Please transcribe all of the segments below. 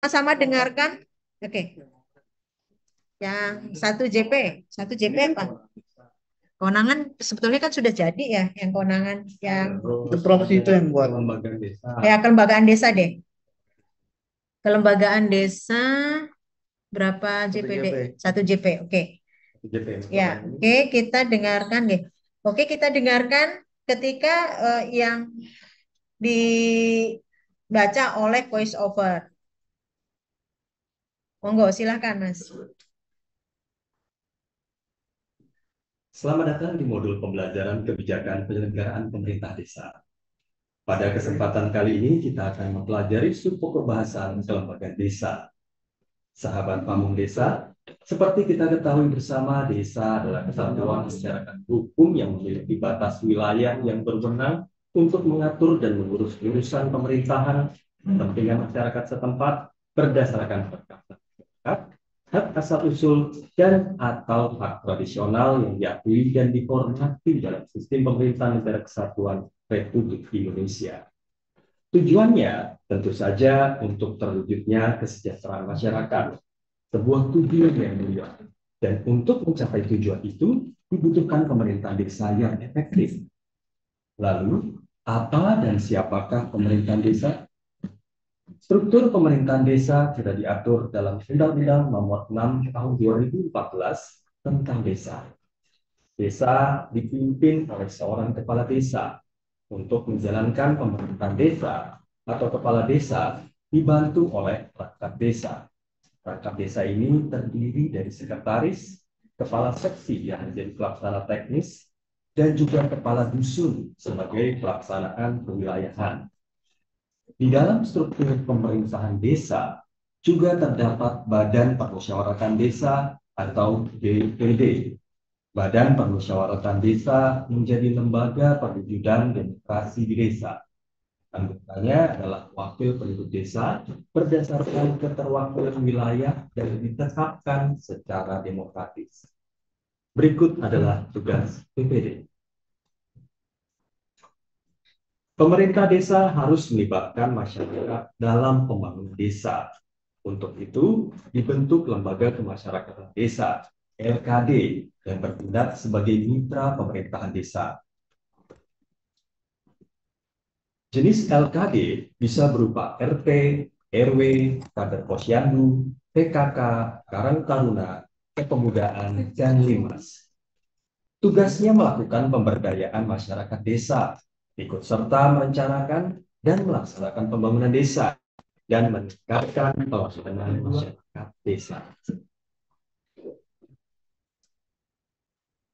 sama dengarkan. Oke, yang satu JP apa? Kewenangan sebetulnya kan sudah jadi ya, yang kewenangan yang Itu promosi itu yang buat lembaga desa. ya kelembagaan desa deh. Kelembagaan desa berapa JPD? Satu JP. Oke. JP. Ya, oke kita dengarkan deh. Oke, kita dengarkan ketika yang dibaca oleh voice over. Monggo, silahkan Mas. Selamat datang di modul pembelajaran kebijakan penyelenggaraan pemerintah desa. Pada kesempatan kali ini kita akan mempelajari subpokok bahasan kelembagaan desa. Sahabat pamung desa, seperti kita ketahui bersama, desa adalah kesatuan masyarakat hukum yang memiliki batas wilayah yang berwenang untuk mengatur dan mengurus urusan pemerintahan, kepentingan masyarakat setempat berdasarkan perkara hak asal usul dan atau hak tradisional yang diakui dan dihormati dalam sistem pemerintahan negara kesatuan Republik Indonesia. Tujuannya tentu saja untuk terwujudnya kesejahteraan masyarakat, sebuah tujuan yang mulia. Dan untuk mencapai tujuan itu dibutuhkan pemerintahan desa yang efektif. Lalu, apa dan siapakah pemerintahan desa? Struktur pemerintahan desa sudah diatur dalam Undang-Undang Nomor 6 Tahun 2014 tentang desa. Desa dipimpin oleh seorang kepala desa. Untuk menjalankan pemerintahan desa atau kepala desa dibantu oleh perangkat desa. Perangkat desa ini terdiri dari sekretaris, kepala seksi yang menjadi pelaksana teknis, dan juga kepala dusun sebagai pelaksanaan kewilayahan. Di dalam struktur pemerintahan desa juga terdapat Badan Permusyawaratan Desa atau BPD. Badan Permusyawaratan Desa menjadi lembaga perwujudan demokrasi di desa. Anggotanya adalah wakil penduduk desa berdasarkan keterwakilan wilayah dan ditetapkan secara demokratis. Berikut adalah tugas BPD. Pemerintah desa harus melibatkan masyarakat dalam pembangunan desa. Untuk itu, dibentuk Lembaga Kemasyarakatan Desa, LKD, yang bertindak sebagai mitra pemerintahan desa. Jenis LKD bisa berupa RT, RW, kader posyandu, PKK, Karang Taruna, Kepemudaan, dan Limas. Tugasnya melakukan pemberdayaan masyarakat desa, ikut serta merencanakan dan melaksanakan pembangunan desa, dan meningkatkan pelaksanaan masyarakat desa.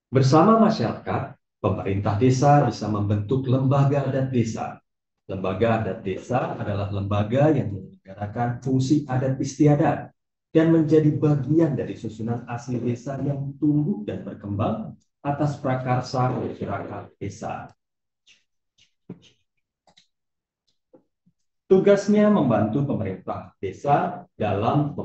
Bersama masyarakat, pemerintah desa bisa membentuk lembaga adat desa. Lembaga adat desa adalah lembaga yang menyelenggarakan fungsi adat istiadat dan menjadi bagian dari susunan asli desa yang tumbuh dan berkembang atas prakarsa masyarakat desa. Tugasnya membantu pemerintah desa dalam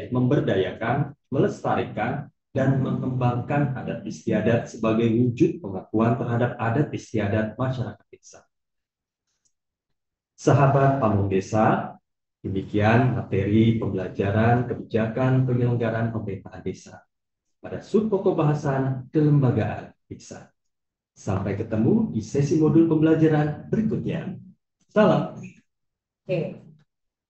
memberdayakan, melestarikan, dan mengembangkan adat istiadat sebagai wujud pengakuan terhadap adat istiadat masyarakat desa. Sahabat pamung desa, demikian materi pembelajaran kebijakan penyelenggaraan pemerintahan desa pada subpokok bahasan kelembagaan desa. Sampai ketemu di sesi modul pembelajaran berikutnya. Salam. Oke.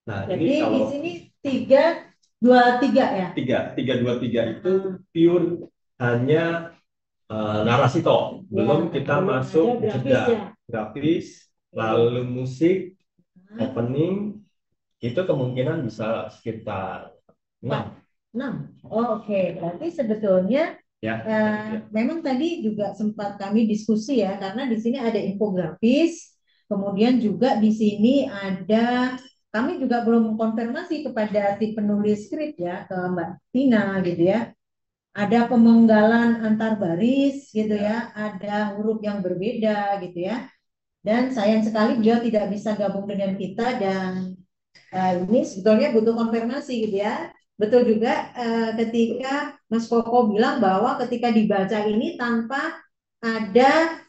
Nah, Jadi ini kalau di sini 3, 2, 3 ya. tiga dua tiga itu pure hanya narasi toh, belum kita masuk jeda grafis, lalu musik, opening, itu kemungkinan bisa sekitar 6. 6. Oh, oke. Berarti sebetulnya Ya, memang tadi juga sempat kami diskusi ya, karena di sini ada infografis, kemudian juga di sini ada, kami juga belum konfirmasi kepada si penulis skrip ya, ke Mbak Tina gitu ya. Ada pemenggalan antar baris gitu ya, ada huruf yang berbeda gitu ya. Dan sayang sekali beliau tidak bisa gabung dengan kita dan ini sebetulnya butuh konfirmasi gitu ya. Betul juga ketika Mas Koko bilang bahwa ketika dibaca ini tanpa ada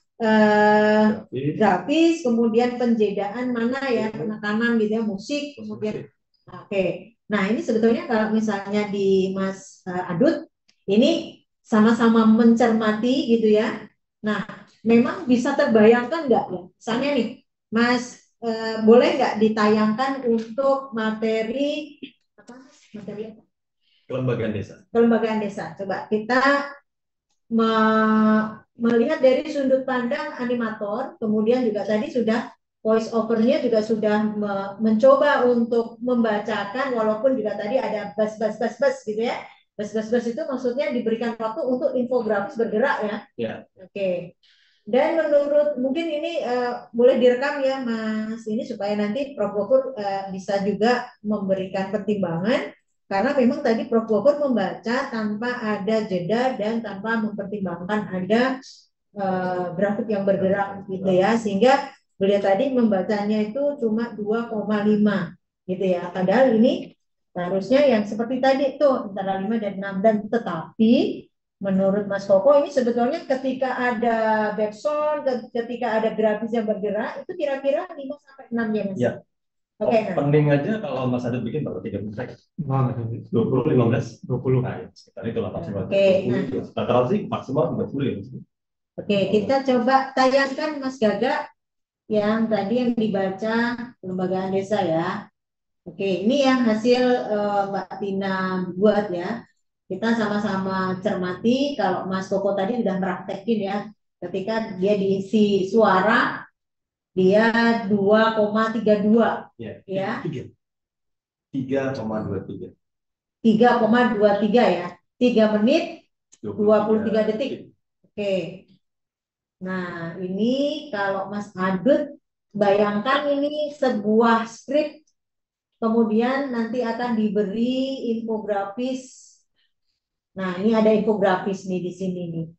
grafis, kemudian penjedaan mana ya, penekanan gitu ya, musik, kemudian oke. Nah, ini sebetulnya kalau misalnya di Mas Adut, ini sama-sama mencermati gitu ya. Nah, memang bisa terbayangkan nggak ya? Misalnya nih, Mas, boleh nggak ditayangkan untuk materi apa? Materi apa? Kelembagaan desa. Kelembagaan desa. Coba kita melihat dari sudut pandang animator, kemudian juga tadi sudah voice overnya juga sudah mencoba untuk membacakan, walaupun juga tadi ada bas gitu ya. Bas itu maksudnya diberikan waktu untuk infografis bergerak ya. Ya. Oke. Dan menurut mungkin ini boleh direkam ya Mas ini supaya nanti Prof. Gofur bisa juga memberikan pertimbangan karena memang tadi Prof. Gofur membaca tanpa ada jeda dan tanpa mempertimbangkan ada grafik yang bergerak gitu ya sehingga beliau tadi membacanya itu cuma 2,5 gitu ya. Padahal ini harusnya yang seperti tadi tuh antara 5 dan 6 dan tetapi menurut Mas Koko ini sebetulnya ketika ada backsound, ketika ada grafis yang bergerak, itu kira-kira 5 sampai 6 ya Mas? Ya. Oke, nah. Opening aja kalau Mas Adit bikin baru 30 menit. 20, 15, 20. Nah, ya, sekitar itu lah maksimal. Oke, nah. Rata-rata sih maksimal 30 ya. Oke, kita coba tayangkan Mas Gaga yang tadi yang dibaca Kelembagaan Desa ya. Oke, ini yang hasil Mbak Tina buat ya. Kita sama-sama cermati kalau Mas Koko tadi sudah meraktekin ya. Ketika dia diisi suara, dia 2,32 ya. 3,23. 3,23 ya. 3 menit 23 detik. Oke. Nah, ini kalau Mas Adut bayangkan ini sebuah skrip kemudian nanti akan diberi infografis. Nah, ini ada infografis nih di sini nih.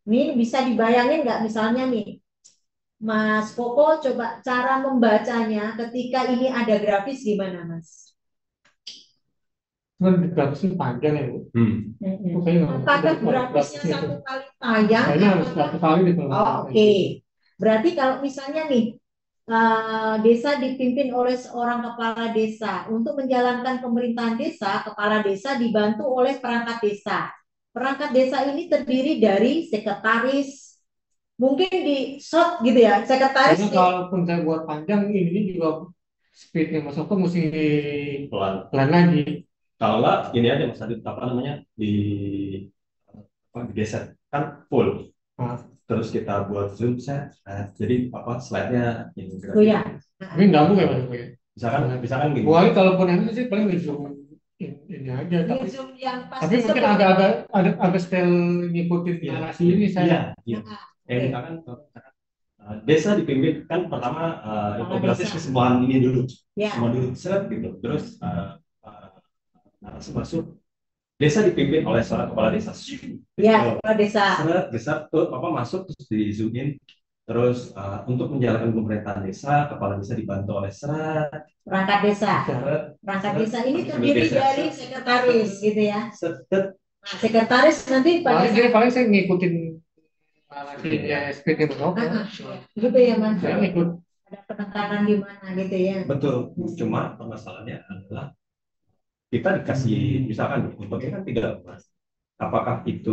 Ini bisa dibayangin nggak misalnya nih, Mas Koko coba cara membacanya ketika ini ada grafis gimana Mas? Kan grafisnya panjang ya Bu. Apakah grafisnya satu kali tayang? Kayaknya harus satu kali gitu. Oke. Berarti kalau misalnya nih desa dipimpin oleh seorang kepala desa. Untuk menjalankan pemerintahan desa, kepala desa dibantu oleh perangkat desa. Perangkat desa ini terdiri dari sekretaris, mungkin di short gitu ya, sekretaris. Karena kalaupun saya buat panjang, ini juga speednya Mas Oko mesti pelan lagi. Kalau nggak, gini aja Mas Adit, apa namanya, digeser, kan full. Terus kita buat zoom set, jadi slide-nya ini. Oh ya. Ini gabung ya Mas? Misalkan gini. Buat kalaupun ini sih paling zoom ini aja. Tapi mungkin agak style ngikutin narasi ini saya. Iya. Misalkan desa dipimpin kan pertama infografis kesemuanya ini dulu, semua dulu set gitu. Terus narasi masuk. Desa dipimpin oleh seorang kepala desa. Ya, kepala desa. Desa tuh masuk terus di zoom in. Terus untuk menjalankan pemerintahan desa, kepala desa dibantu oleh perangkat desa. Perangkat desa ini terdiri dari sekretaris gitu ya. Nah, sekretaris nanti paling saya ngikutin narasinya SPD gitu ya Mas. Saya ngikut. Ada penekanan di mana gitu ya. Betul. Cuma permasalahannya adalah kita dikasih misalkan infografis kan 3 mas, apakah itu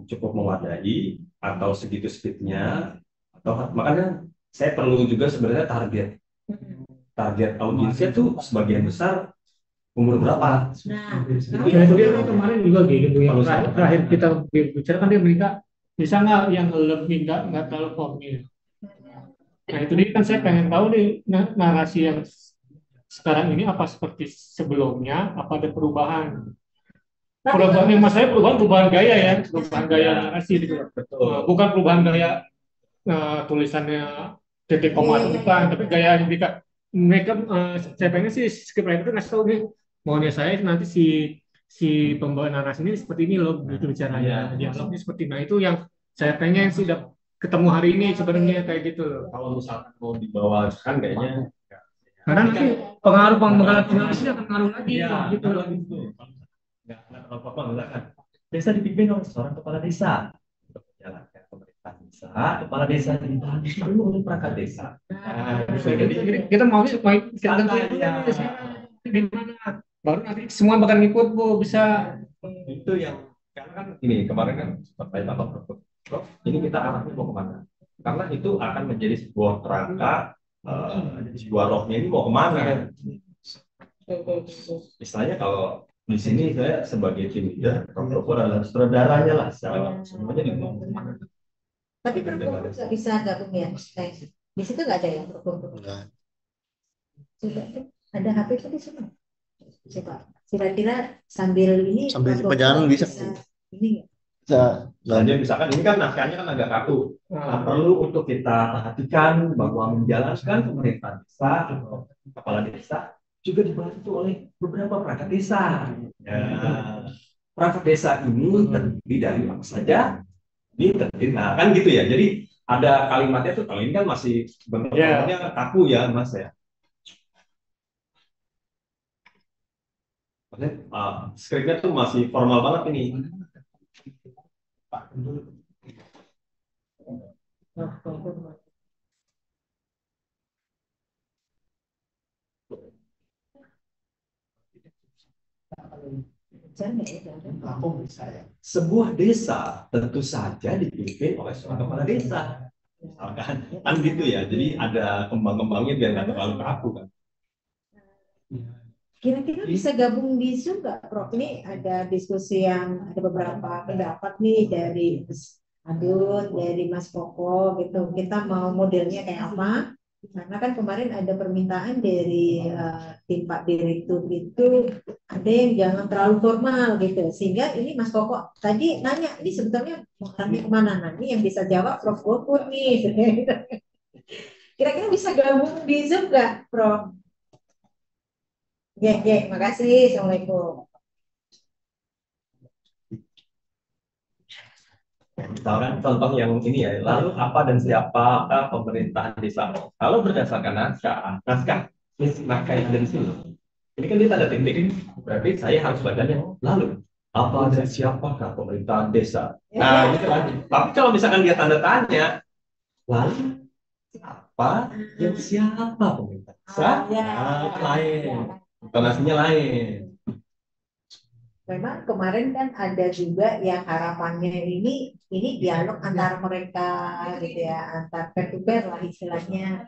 cukup memadai atau segitu speednya atau makanya saya perlu juga sebenarnya target audiensnya tuh sebagian besar umur berapa? Nah, dia kemarin juga gitu Bu, yang terakhir kita bicara kan dia bisa nggak yang lebih nggak terlalu formil. Nah itu dia kan saya pengen tahu nih narasi yang sekarang ini apa seperti sebelumnya, apa ada perubahan? Perubahan yang masalahnya perubahan gaya ya, perubahan gaya narasi gitu. Bukan perubahan gaya tulisannya titik koma atau bukan, tapi gaya yang mereka saya pengen sih scriptwriter itu ngasih tahu nih maunya saya nanti si pembawa narasi ini seperti ini loh gitu bicaranya, dialognya seperti nah itu yang saya pengen sih udah ketemu hari ini sebenarnya kayak gitu loh. Kalau misalkan mau dibawa kan kayaknya karena nanti pengaruh narasi akan pengaruh lagi gitu. Nggak apa-apa misalkan desa dipimpin oleh seorang kepala desa untuk menjalankan pemerintahan desa, kepala desa dibantu oleh perangkat desa. Jadi kita mau gimana? baru nanti semua bakal ngikut Bu, bisa. Itu yang karena kan ini kemarin kan sempat tanya Bapak Prof, ini kita arahnya mau kemana? Karena itu akan menjadi sebuah kerangka, sebuah rohnya ini mau kemana? Istilahnya kalau di sini saya sebagai tim leader, Prof adalah saudaranya lah, secara semuanya di kemana? Tapi perempuan nggak bisa gabung ya? Di situ nggak ada ya perempuan? Enggak. Coba tuh, ada HP itu di sana. Coba kira-kira sambil ini Sambil Mas Gofur perjalanan bisa. ini nggak? Bisa. Jadi misalkan ini kan naskahnya kan agak kaku. Nah, perlu untuk kita perhatikan bahwa menjalankan pemerintahan desa atau kepala desa juga dibantu oleh beberapa perangkat desa. Ya, perangkat desa ini terdiri dari apa saja? Ini terdiri, nah kan gitu ya. Jadi ada kalimatnya tuh, kalau ini kan masih bentuknya kaku ya Mas ya. Maksudnya, skripnya tuh masih formal banget ini. Sebuah desa tentu saja dipimpin oleh seorang kepala desa. Misalkan, kan gitu ya. Jadi ada kembang-kembangnya biar nggak terlalu kaku kan. Kira-kira bisa gabung di Zoom nggak, Prof? Ini ada diskusi yang ada beberapa pendapat nih dari Mas Adut, dari Mas Koko gitu. Kita mau modelnya kayak apa? Karena kan kemarin ada permintaan dari tim Pak Direktur itu ada yang jangan terlalu formal gitu. Sehingga ini Mas Koko tadi nanya, ini sebetulnya mau arahnya kemana? Nah, ini yang bisa jawab Prof Gopur nih. Kira-kira bisa gabung di Zoom nggak, Prof? Ya, makasih. Assalamualaikum. Misalkan contoh yang ini ya, lalu apa dan siapakah pemerintahan desa? Kalau berdasarkan naskah yang dari sini, ini kan dia tanda titik, berarti saya harus bacanya lalu apa dan siapakah pemerintahan desa? Nah, gitu kan. Tapi kalau misalkan dia tanda tanya, lalu apa dan siapa pemerintahan desa? Nah, itu lain, intonasinya lain. Memang kemarin kan ada juga yang harapannya ini dialog antara mereka gitu ya, antar peer to peer lah istilahnya.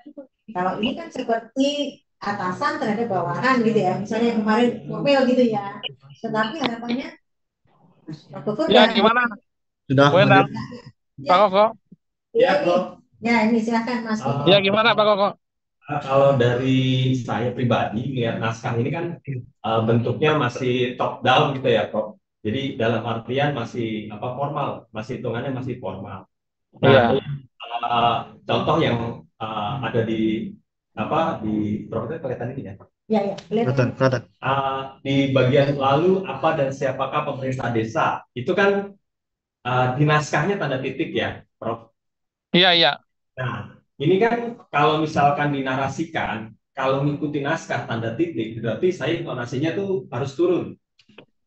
Kalau ini kan seperti atasan terhadap bawahan gitu ya, misalnya kemarin formal gitu ya. Tetapi harapannya Pak Gofur Ya, dan gimana? Sudah. Buenas, Pak ya, Koko. Ya, ini, Prof. ya ini silakan Mas Koko. Ya, gimana Pak Koko? Kalau dari saya pribadi lihat naskah ini kan bentuknya masih top down gitu ya, Prof. Jadi dalam artian masih formal, masih hitungannya masih formal. Nah, Iya. contoh yang ada di di Prof itu kelihatan ini ya. Ya, kelihatan. Kelihatan. Di bagian lalu apa dan siapakah pemerintah desa itu kan di naskahnya tanda titik ya, Prof. Iya. Nah, ini kan kalau misalkan dinarasikan, kalau mengikuti naskah tanda titik, berarti saya intonasinya tuh harus turun.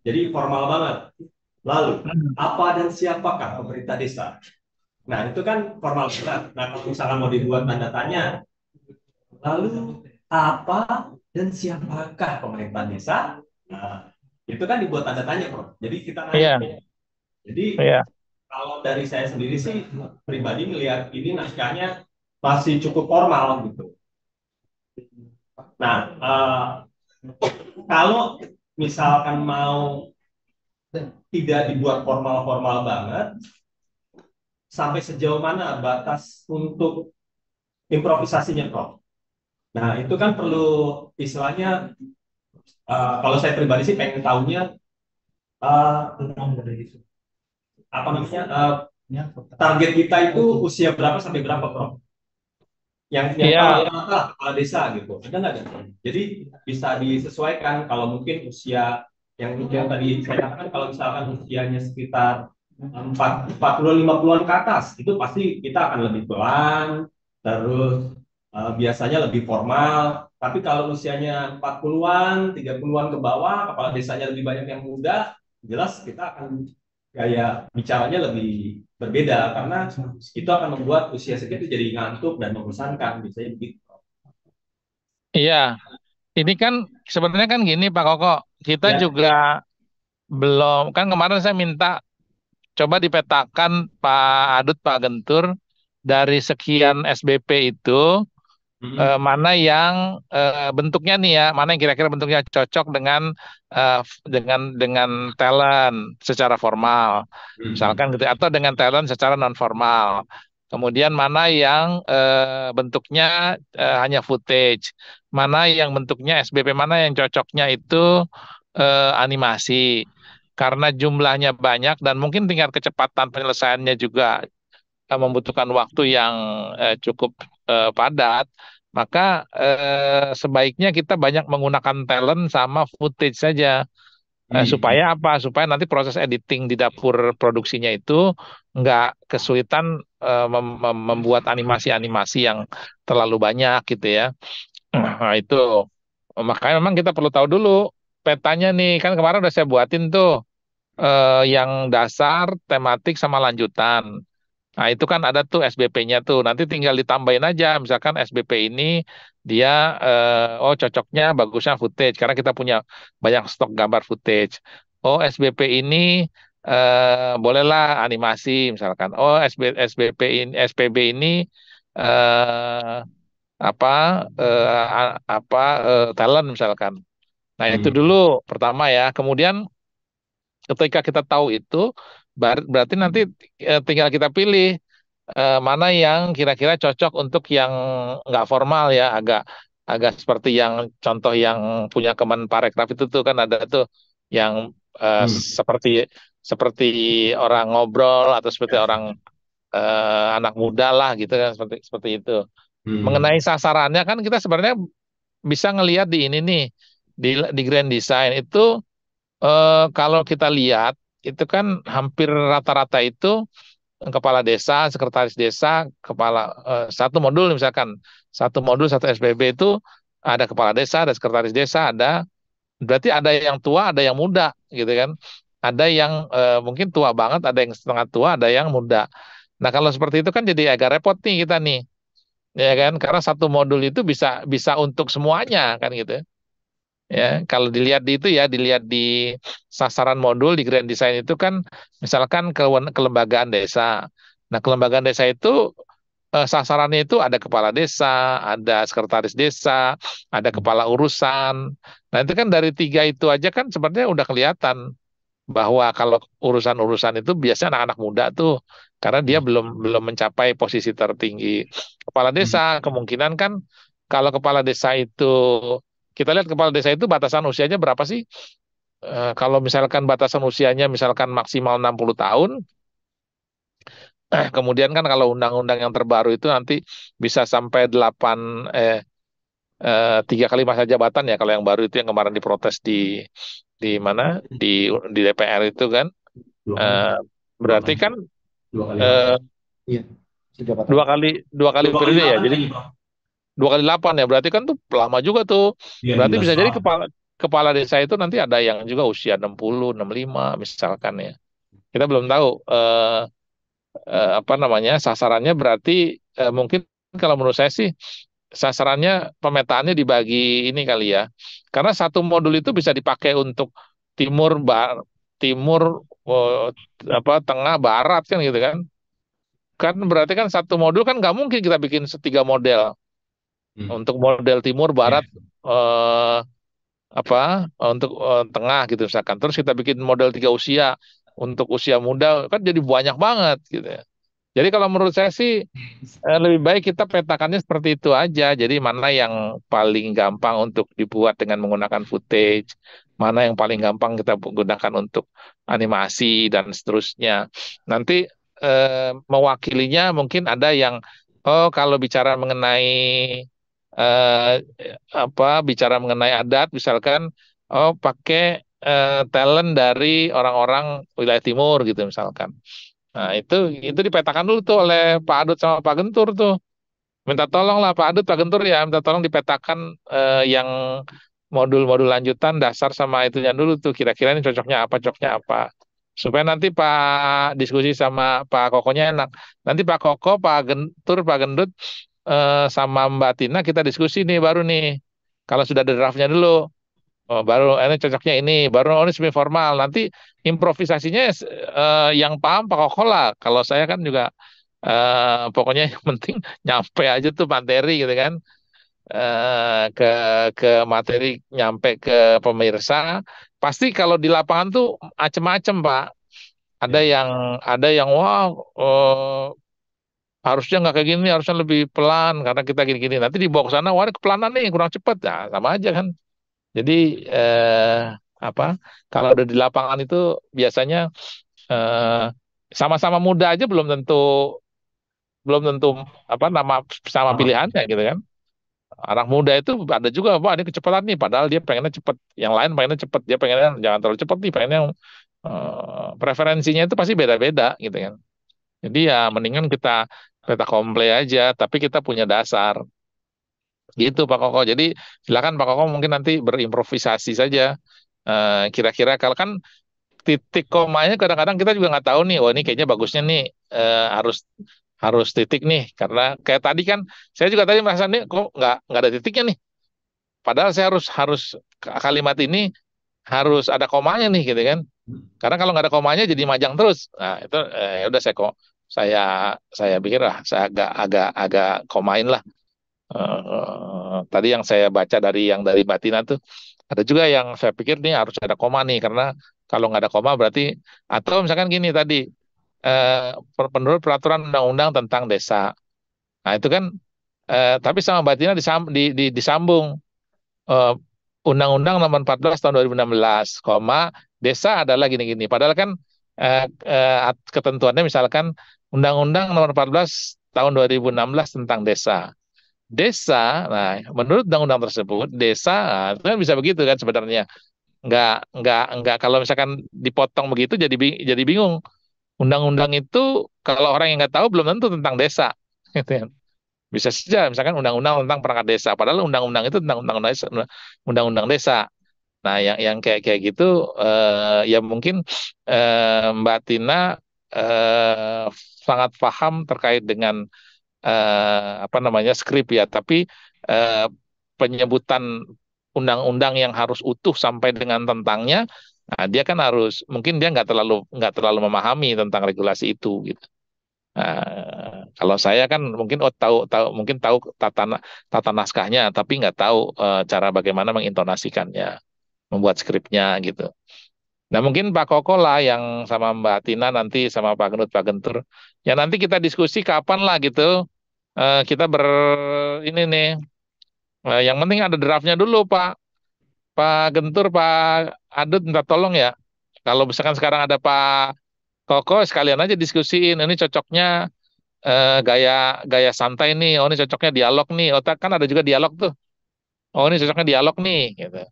Jadi formal banget. Lalu, apa dan siapakah pemerintah desa? Nah, itu kan formal banget. Nah, kalau misalkan mau dibuat tanda tanya, lalu apa dan siapakah pemerintah desa? Nah, itu kan dibuat tanda tanya, Bro. Jadi kita Iya. nanya. Jadi, Iya. kalau dari saya sendiri sih, pribadi melihat ini naskahnya masih cukup formal gitu. Nah, kalau misalkan mau tidak dibuat formal-formal banget, sampai sejauh mana batas untuk improvisasinya, Prof? Nah, itu kan perlu istilahnya, kalau saya pribadi sih pengen tahunya apa namanya, target kita itu usia berapa sampai berapa, Prof? Yang Iya. tahu kepala desa gitu, ada nggak? Jadi bisa disesuaikan. Kalau mungkin usia yang tadi saya katakan, kalau misalkan usianya sekitar 40-50-an ke atas, itu pasti kita akan lebih pelan, terus biasanya lebih formal. Tapi kalau usianya 40-an, 30-an ke bawah, kepala desanya lebih banyak yang muda, jelas kita akan gaya bicaranya lebih berbeda, karena itu akan membuat usia segitu jadi ngantuk dan membosankan, biasanya begitu. Iya. Ini kan sebenarnya kan gini Pak Koko. kita Ya. juga belum, kan kemarin saya minta coba dipetakan Pak Adut, Pak Gentur, dari sekian SBP itu mana yang bentuknya nih ya, mana yang kira-kira bentuknya cocok dengan talent secara formal, misalkan gitu, atau dengan talent secara non formal. Kemudian mana yang bentuknya hanya footage, mana yang bentuknya SBP, mana yang cocoknya itu animasi. Karena jumlahnya banyak dan mungkin tingkat kecepatan penyelesaiannya juga membutuhkan waktu yang cukup padat, maka sebaiknya kita banyak menggunakan talent sama footage saja. Supaya apa? Supaya nanti proses editing di dapur produksinya itu nggak kesulitan membuat animasi-animasi yang terlalu banyak gitu ya. Nah, itu. Makanya memang kita perlu tahu dulu petanya nih. Kan kemarin udah saya buatin tuh yang dasar, tematik, sama lanjutan. Nah, itu kan ada tuh SBP-nya tuh. Nanti tinggal ditambahin aja. Misalkan SBP ini dia oh cocoknya bagusnya footage karena kita punya banyak stok gambar footage. Oh, SBP ini bolehlah animasi misalkan. Oh, SBP ini SPB ini eh apa talent misalkan. Nah, itu dulu pertama ya. Kemudian ketika kita tahu itu berarti nanti tinggal kita pilih mana yang kira-kira cocok untuk yang nggak formal ya, agak agak seperti yang contoh yang punya Kemenparekraf itu tuh kan ada tuh yang seperti seperti orang ngobrol atau seperti orang anak muda lah gitu kan, seperti seperti itu. Mengenai sasarannya kan kita sebenarnya bisa ngelihat di ini nih, di Grand Design itu kalau kita lihat itu kan hampir rata-rata itu kepala desa, sekretaris desa, kepala satu modul misalkan, satu modul satu SPB itu ada kepala desa, ada sekretaris desa, berarti ada yang tua, ada yang muda gitu kan. Ada yang mungkin tua banget, ada yang setengah tua, ada yang muda. Nah, kalau seperti itu kan jadi agak repot nih kita nih. Ya kan? Karena satu modul itu bisa bisa untuk semuanya kan gitu. Ya, kalau dilihat di itu ya, dilihat di sasaran modul di Grand Design itu kan, misalkan kelembagaan desa. Nah, kelembagaan desa itu sasarannya itu ada kepala desa, ada sekretaris desa, ada kepala urusan. Nah, itu kan dari tiga itu aja kan sebenarnya udah kelihatan bahwa kalau urusan-urusan itu biasanya anak-anak muda tuh, karena dia belum belum mencapai posisi tertinggi. Kepala desa kemungkinan kan kalau kepala desa itu kita lihat kepala desa itu batasan usianya berapa sih? Kalau misalkan batasan usianya misalkan maksimal 60 tahun, kemudian kan kalau undang-undang yang terbaru itu nanti bisa sampai 3 kali masa jabatan ya, kalau yang baru itu yang kemarin diprotes di mana di DPR itu kan. Berarti kan dua kali eh, Iya, jabatan. dua kali periode ya, jadi 2 kali 8 ya, berarti kan tuh lama juga tuh. Berarti bisa jadi kepala desa itu nanti ada yang juga usia 60, 65 misalkan ya. Kita belum tahu apa namanya sasarannya, berarti mungkin kalau menurut saya sih sasarannya pemetaannya dibagi ini kali ya. Karena satu modul itu bisa dipakai untuk timur, timur, tengah, barat kan gitu kan. Kan berarti kan satu modul kan nggak mungkin kita bikin 3 model. Untuk model timur, barat, eh, untuk tengah gitu misalkan. Terus kita bikin model 3 usia untuk usia muda kan jadi banyak banget gitu ya. Jadi kalau menurut saya sih lebih baik kita petakannya seperti itu aja. Jadi mana yang paling gampang untuk dibuat dengan menggunakan footage, mana yang paling gampang kita gunakan untuk animasi dan seterusnya. Nanti mewakilinya mungkin ada yang kalau bicara mengenai eh, bicara mengenai adat misalkan pakai talent dari orang-orang wilayah timur gitu misalkan. Nah, itu dipetakan dulu tuh oleh Pak Adut sama Pak Gentur tuh. Minta tolong lah Pak Adut, Pak Gentur ya, minta tolong dipetakan yang modul-modul lanjutan dasar sama itunya dulu tuh. Kira-kira ini cocoknya apa. Supaya nanti Pak diskusi sama Pak Kokonya enak. Nanti Pak Koko, Pak Gentur, Pak Gendut sama Mbak Tina kita diskusi nih baru nih. Kalau sudah ada draftnya dulu. Oh, baru ini cocoknya ini, baru ini semi formal. Nanti improvisasinya yang paham Pak Koko lah. Kalau saya kan juga pokoknya yang penting nyampe aja tuh materi gitu kan. Ke materi nyampe ke pemirsa. Pasti kalau di lapangan tuh macem-macem Pak. Ada Ya. yang wah harusnya nggak kayak gini, harusnya lebih pelan karena kita gini-gini. Nanti dibawa ke sana, wah kepelanan nih kurang cepat. Ya, sama aja kan. Jadi apa? Kalau udah di lapangan itu biasanya eh, sama-sama muda aja belum tentu apa nama sama Apa? pilihannya gitu kan. Anak muda itu ada juga, wah ini kecepatan nih, padahal dia pengennya cepet. Yang lain pengennya cepet, dia pengennya jangan terlalu cepet nih, pengennya preferensinya itu pasti beda-beda gitu kan. Jadi ya mendingan kita komple aja, tapi kita punya dasar. Gitu Pak Koko. Jadi silakan Pak Koko mungkin nanti berimprovisasi saja. Kira-kira kalau kan titik komanya kadang-kadang kita juga nggak tahu nih, oh ini kayaknya bagusnya nih harus harus titik nih karena kayak tadi kan saya juga tadi merasa nih kok nggak ada titiknya nih. Padahal saya harus harus kalimat ini harus ada komanya nih gitu kan. Karena kalau nggak ada komanya jadi majang terus. Nah itu ya udah saya saya pikir lah saya agak agak agak komain lah. Tadi yang saya baca dari Mbak Tina tuh ada juga yang saya pikir nih harus ada koma nih karena kalau nggak ada koma berarti atau misalkan gini tadi menurut peraturan undang-undang tentang desa. Nah itu kan tapi sama Mbak Tina disambung eh, Undang-Undang Nomor 14 Tahun 2016, desa adalah gini-gini. Padahal kan ketentuannya misalkan Undang-Undang Nomor 14 Tahun 2016 tentang desa. Desa, nah menurut undang-undang tersebut, desa nah, itu kan bisa begitu kan sebenarnya. Nggak kalau misalkan dipotong begitu jadi bingung. Undang-undang itu kalau orang yang nggak tahu belum tentu tentang desa. Gitu kan. Bisa saja misalkan undang-undang tentang perangkat desa, padahal undang-undang itu tentang undang-undang desa. Nah, yang kayak kayak gitu ya mungkin Mbak Tina eh, sangat paham terkait dengan apa namanya skrip ya, tapi eh, penyebutan undang-undang yang harus utuh sampai dengan tentangnya, nah, dia kan harus mungkin dia nggak terlalu memahami tentang regulasi itu gitu. Kalau saya kan mungkin tahu tahu mungkin tahu tata naskahnya, tapi nggak tahu cara bagaimana mengintonasikannya, membuat skripnya gitu. Nah mungkin Pak Koko lah yang sama Mbak Tina nanti sama Pak Genut Pak Gentur, ya nanti kita diskusi kapan lah gitu. Kita ini nih, yang penting ada draftnya dulu Pak Pak Gentur Pak Adut minta tolong ya. Kalau misalkan sekarang ada Pak Koko sekalian aja diskusiin ini cocoknya gaya gaya santai nih. Oh ini cocoknya dialog nih. Otak kan ada juga dialog tuh. Oh ini cocoknya dialog nih gitu.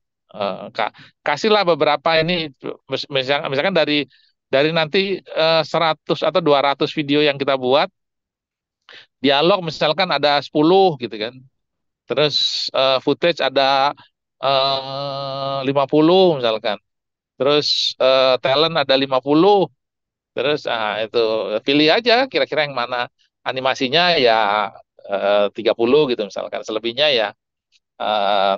Kasihlah beberapa ini misalkan dari nanti 100 atau 200 video yang kita buat, dialog misalkan ada 10 gitu kan. Terus footage ada 50 misalkan. Terus talent ada 50. Terus itu pilih aja kira-kira yang mana animasinya ya 30 gitu misalkan. Selebihnya ya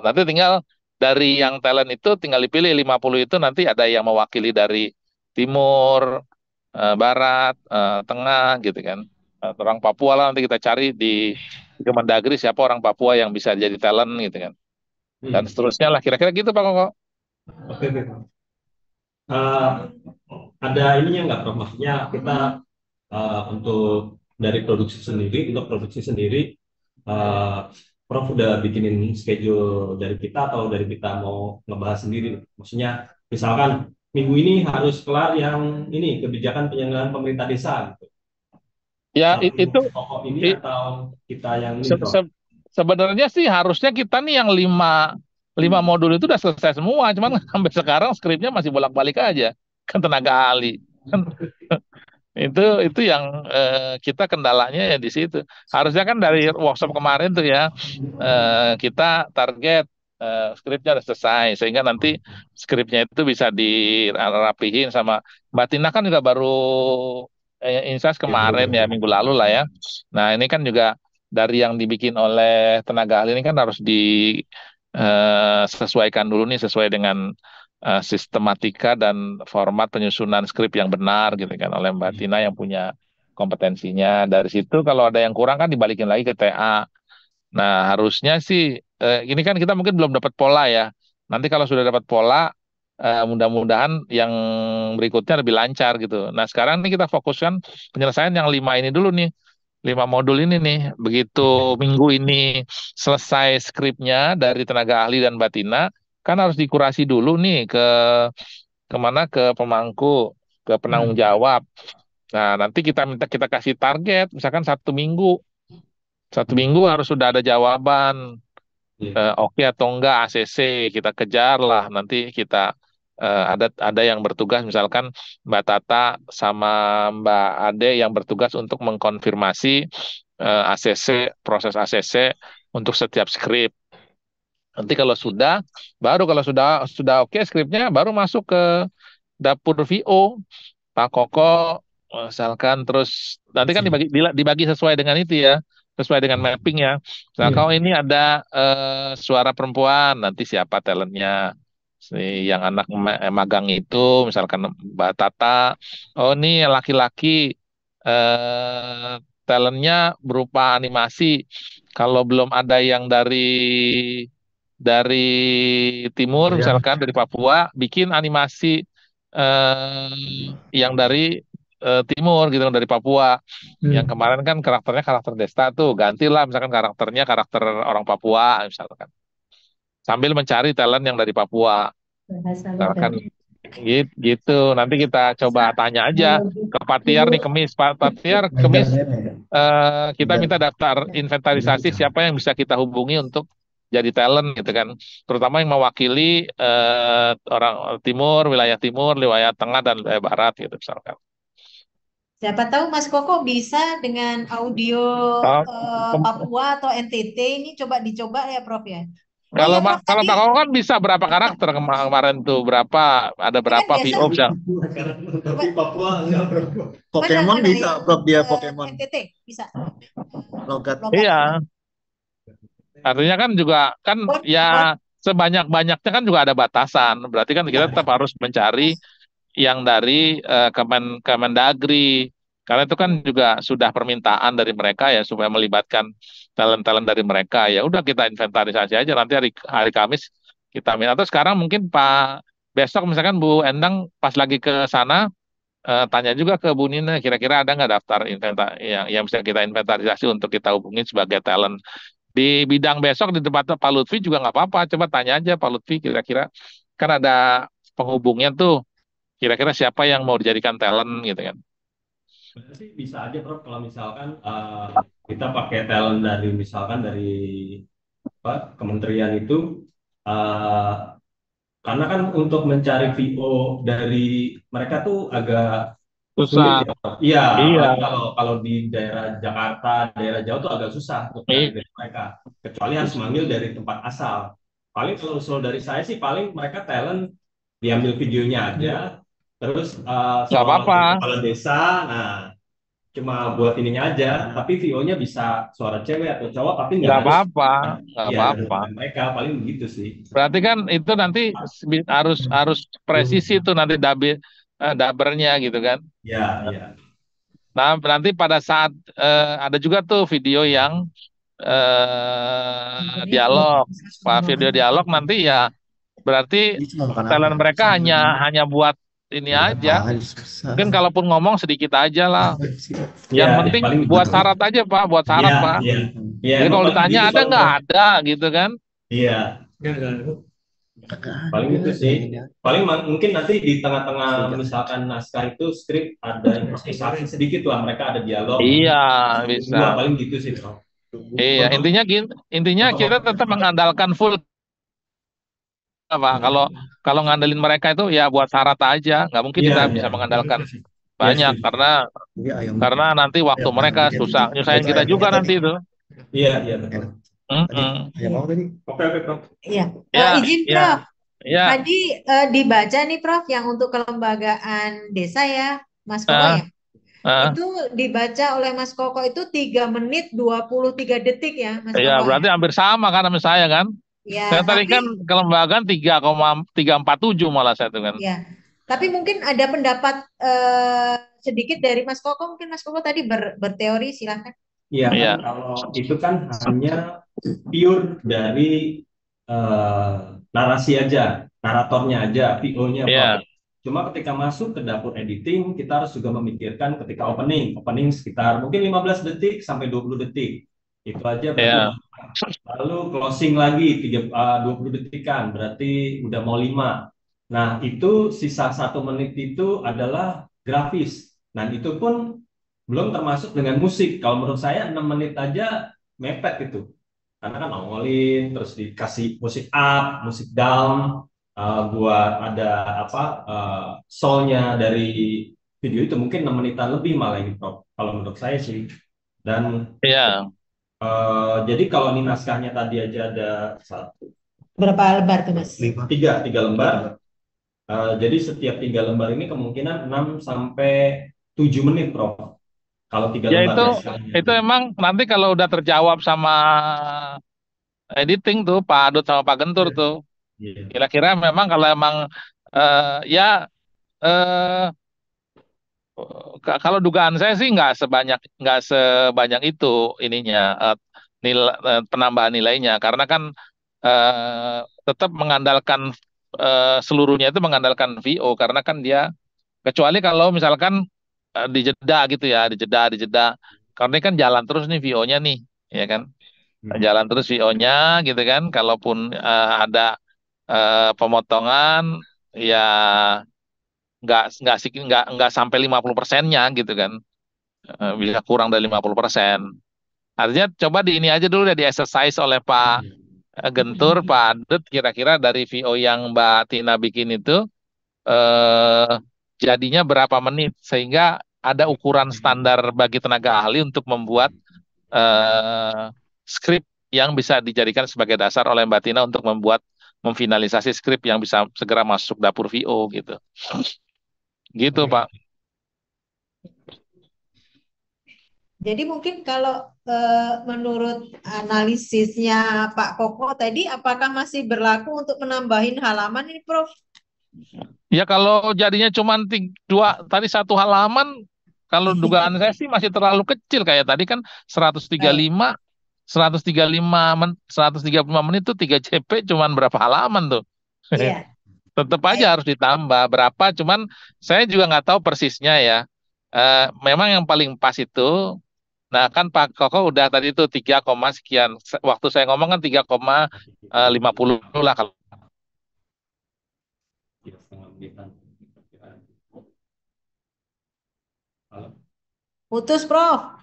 nanti tinggal dari yang talent itu tinggal dipilih 50 itu nanti ada yang mewakili dari timur, barat, tengah gitu kan. Orang Papua lah nanti kita cari di Kemendagri siapa orang Papua yang bisa jadi talent gitu kan. Dan seterusnya lah kira-kira gitu Pak Koko. Oke, oke. Eh, ada ininya nggak, Prof? Maksudnya kita untuk untuk produksi sendiri, eh, Prof udah bikinin schedule dari kita atau dari kita mau ngebahas sendiri? Maksudnya, misalkan minggu ini harus kelar yang ini kebijakan penyelenggaraan pemerintah desa, gitu. Ya Satu itu pokok ini i- atau kita yang ini, se- Prof? se- sebenarnya sih harusnya kita nih yang lima lima modul itu udah selesai semua, cuman sampai sekarang skripnya masih bolak-balik aja kan tenaga ahli. Kan itu yang kita kendalanya ya di situ. Harusnya kan dari workshop kemarin tuh ya kita target skripnya udah selesai sehingga nanti skripnya itu bisa dirapihin sama Mbak Tina kan juga baru insight kemarin ya minggu lalu lah ya. Nah ini kan juga dari yang dibikin oleh tenaga ahli ini kan harus sesuaikan dulu nih sesuai dengan sistematika dan format penyusunan skrip yang benar gitu kan oleh Mbak Tina yang punya kompetensinya. Dari situ kalau ada yang kurang kan dibalikin lagi ke TA. Nah, harusnya sih ini kan kita mungkin belum dapat pola ya. Nanti kalau sudah dapat pola, mudah-mudahan yang berikutnya lebih lancar gitu. Nah, sekarang nih kita fokuskan penyelesaian yang 5 ini dulu nih. 5 modul ini nih. Begitu minggu ini selesai skripnya dari tenaga ahli dan batina, kan harus dikurasi dulu nih ke kemana ke pemangku, ke penanggung jawab. Nah, nanti kita kasih target, misalkan 1 minggu. 1 minggu harus sudah ada jawaban oke atau enggak ACC, kita kejar lah. Nanti kita ada yang bertugas misalkan Mbak Tata sama Mbak Ade yang bertugas untuk mengkonfirmasi ACC, proses ACC untuk setiap skrip. Nanti kalau sudah oke skripnya baru masuk ke dapur VO Pak Koko misalkan, terus nanti kan dibagi sesuai dengan itu ya, sesuai dengan mapping ya. Nah, kalau ini ada suara perempuan, nanti siapa talentnya? Yang anak magang itu, misalkan Mbak Tata, oh ini laki-laki talentnya berupa animasi. Kalau belum ada yang dari timur, misalkan dari Papua, bikin animasi yang dari timur gitu dari Papua. Yang kemarin kan karakternya karakter Desta tuh, gantilah misalkan karakternya karakter orang Papua misalkan. Sambil mencari talent yang dari Papua. Misalkan gitu. Nanti kita coba tanya aja ke Pak Tiar nih Kemis. Pak Tiar Kemis, kita minta daftar inventarisasi siapa yang bisa kita hubungi untuk jadi talent gitu kan, terutama yang mewakili orang timur, wilayah tengah dan wilayah barat gitu misalkan. Siapa tahu Mas Koko bisa dengan audio Papua atau NTT ini dicoba ya Prof ya. Kalau Pak Koko kan bisa berapa karakter kemarin tuh, ada berapa VO bisa? Tapi Papua enggak berapa. Pokemon bisa Prof, dia Pokemon. NTT bisa. Logat. Iya. Artinya kan juga kan ya sebanyak-banyaknya kan juga ada batasan. Berarti kan kita tetap harus mencari yang dari Kemendagri. Karena itu kan juga sudah permintaan dari mereka ya supaya melibatkan talent-talent dari mereka. Ya udah kita inventarisasi aja, nanti hari Kamis kita minta. Atau sekarang mungkin besok misalkan Bu Endang pas lagi ke sana tanya juga ke Bu Nina, kira-kira ada nggak daftar yang bisa kita inventarisasi untuk kita hubungin sebagai talent. Di bidang besok di tempat Pak Lutfi juga nggak apa-apa. Coba tanya aja Pak Lutfi kira-kira, kan ada penghubungnya tuh. Kira-kira siapa yang mau dijadikan talent gitu kan. Berarti bisa aja Prof kalau misalkan kita pakai talent dari kementerian itu, karena kan untuk mencari VO dari mereka tuh agak Susah. sulit ya. Iya. Kalau di daerah Jakarta, daerah Jawa tuh agak susah untuk dari mereka. Kecuali harus manggil dari tempat asal. Paling kalau usul dari saya sih paling mereka talent diambil videonya aja. Terus kepala desa, nah cuma buat ininya aja. Tapi VO-nya bisa suara cewek atau cowok, tapi nggak apa-apa. Mereka paling begitu sih. Berarti kan itu nanti harus presisi tuh nanti dabernya gitu kan. Iya. Nah, nanti pada saat ada juga tuh video yang dialog. Video dialog nanti ya berarti talent mereka hanya buat ini aja. Mungkin kalaupun ngomong sedikit aja lah. Yang penting buat syarat aja Pak, buat syarat Pak. Jadi kalau ditanya ada nggak ada gitu kan. Iya. Paling itu sih. Paling mungkin nanti di tengah-tengah misalkan naskah itu skrip ada improvisasi sedikit lah, mereka ada dialog. Iya, bisa. Paling gitu sih, Bro. Iya, intinya kita tetap mengandalkan full Pak. Kalau ngandelin mereka itu ya buat syarat aja, nggak mungkin kita bisa mengandalkan banyak karena nanti waktu mereka susah nyusahin kita juga nanti itu. Iya betul. Oke Prof. Iya. Izin Prof. Tadi dibaca nih Prof yang untuk kelembagaan desa ya, Mas Koko ya. Itu dibaca oleh Mas Koko itu 3 menit 23 detik ya, Mas Koko. Iya, berarti hampir sama kan sama saya kan? Ya, Saya tadi tapi kan kelembagaan 3,347 malah saya tuh kan. ya, tapi mungkin ada pendapat sedikit dari Mas Koko. Mungkin Mas Koko tadi berteori, silahkan. Iya kan Iya, kalau itu kan hanya pure dari eh, narasi aja, naratornya aja, VO-nya iya, Prof. Cuma ketika masuk ke dapur editing, kita harus juga memikirkan ketika opening sekitar mungkin 15 detik sampai 20 detik. Itu aja berarti iya, udah. Lalu closing lagi 20 detikan, berarti udah mau 5. Nah, itu sisa 1 menit itu adalah grafis. Dan itu pun belum termasuk dengan musik. Kalau menurut saya 6 menit aja mepet itu. Karena kan nongolin, terus dikasih musik up, musik down, buat ada apa soul-nya dari video itu mungkin 6 menitan lebih malah ini Prof. Kalau menurut saya sih. Dan iya. jadi kalau ini naskahnya tadi aja ada Berapa lembar tuh, Mas? tiga lembar. Jadi setiap 3 lembar ini kemungkinan 6 sampai 7 menit, Prof. Kalau 3 Ya lembar itu naskahnya. itu emang nanti kalau udah terjawab sama editing tuh Pak Adut sama Pak Gentur tuh. Iya. Kira-kira memang kalau emang ya eh, kalau dugaan saya sih nggak sebanyak itu ininya penambahan nilainya karena kan tetap mengandalkan seluruhnya itu mengandalkan VO karena kan dia kecuali kalau misalkan dijeda gitu ya dijeda karena ini kan jalan terus nih VO-nya nih ya kan jalan terus VO-nya gitu kan kalaupun ada pemotongan ya nggak sampai 50%-nya gitu kan. Bisa kurang dari 50%. Artinya coba di ini aja dulu deh di exercise oleh Pak Gentur, Pak Adut kira-kira dari VO yang Mbak Tina bikin itu eh jadinya berapa menit sehingga ada ukuran standar bagi tenaga ahli untuk membuat skrip yang bisa dijadikan sebagai dasar oleh Mbak Tina untuk memfinalisasi skrip yang bisa segera masuk dapur VO gitu. Gitu, Oke. Pak. Jadi mungkin kalau menurut analisisnya Pak Koko tadi, apakah masih berlaku untuk menambahin halaman ini, Prof? Ya kalau jadinya cuma tadi 1 halaman, kalau dugaan saya sih masih terlalu kecil kayak tadi kan 135, 135 menit tuh 3 CP cuman berapa halaman tuh. Iya. Tetap aja harus ditambah berapa, cuman saya juga nggak tahu persisnya ya. Memang yang paling pas itu, nah kan Pak Koko udah tadi itu 3, sekian. Waktu saya ngomong kan 3,50 lah kalau 3,5 menitan. Halo? Putus, Prof.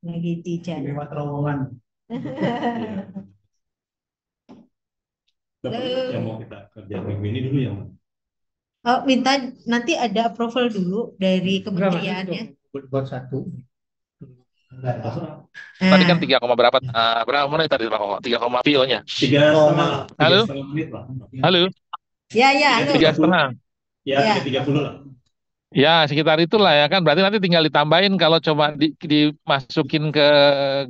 Lagi di jalan. Lewat terowongan. Iya. Yang mau kita kerjain minggu ini dulu yang Oh, minta nanti ada approval dulu dari kementeriannya. Buat satu. tadi kan Nah, berapa? Berapa menit tadi Pak Koko? 3, VO-nya. 3,5 Halo? 3,5 menit lah. Halo? ya, halo. 3,5. Ya, Ya. 3,30 lah. Ya, sekitar itulah ya kan. Berarti nanti tinggal ditambahin kalau coba dimasukin ke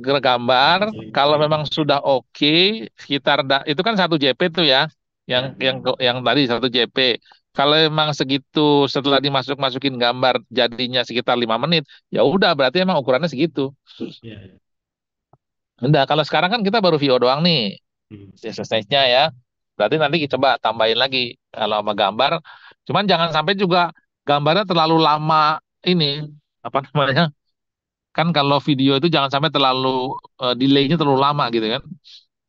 gambar. Kalau memang sudah oke, itu kan 1 JP tuh ya. Yang tadi 1 JP. Kalau memang segitu setelah masukin gambar jadinya sekitar 5 menit, ya udah berarti emang ukurannya segitu. Iya. Udah, kalau sekarang kan kita baru VO doang nih. Hmm. Exercise-nya ya. Berarti nanti coba tambahin lagi kalau sama gambar. Cuman jangan sampai juga gambarnya terlalu lama ini apa namanya? Kan kalau video itu jangan sampai terlalu delay-nya terlalu lama gitu kan.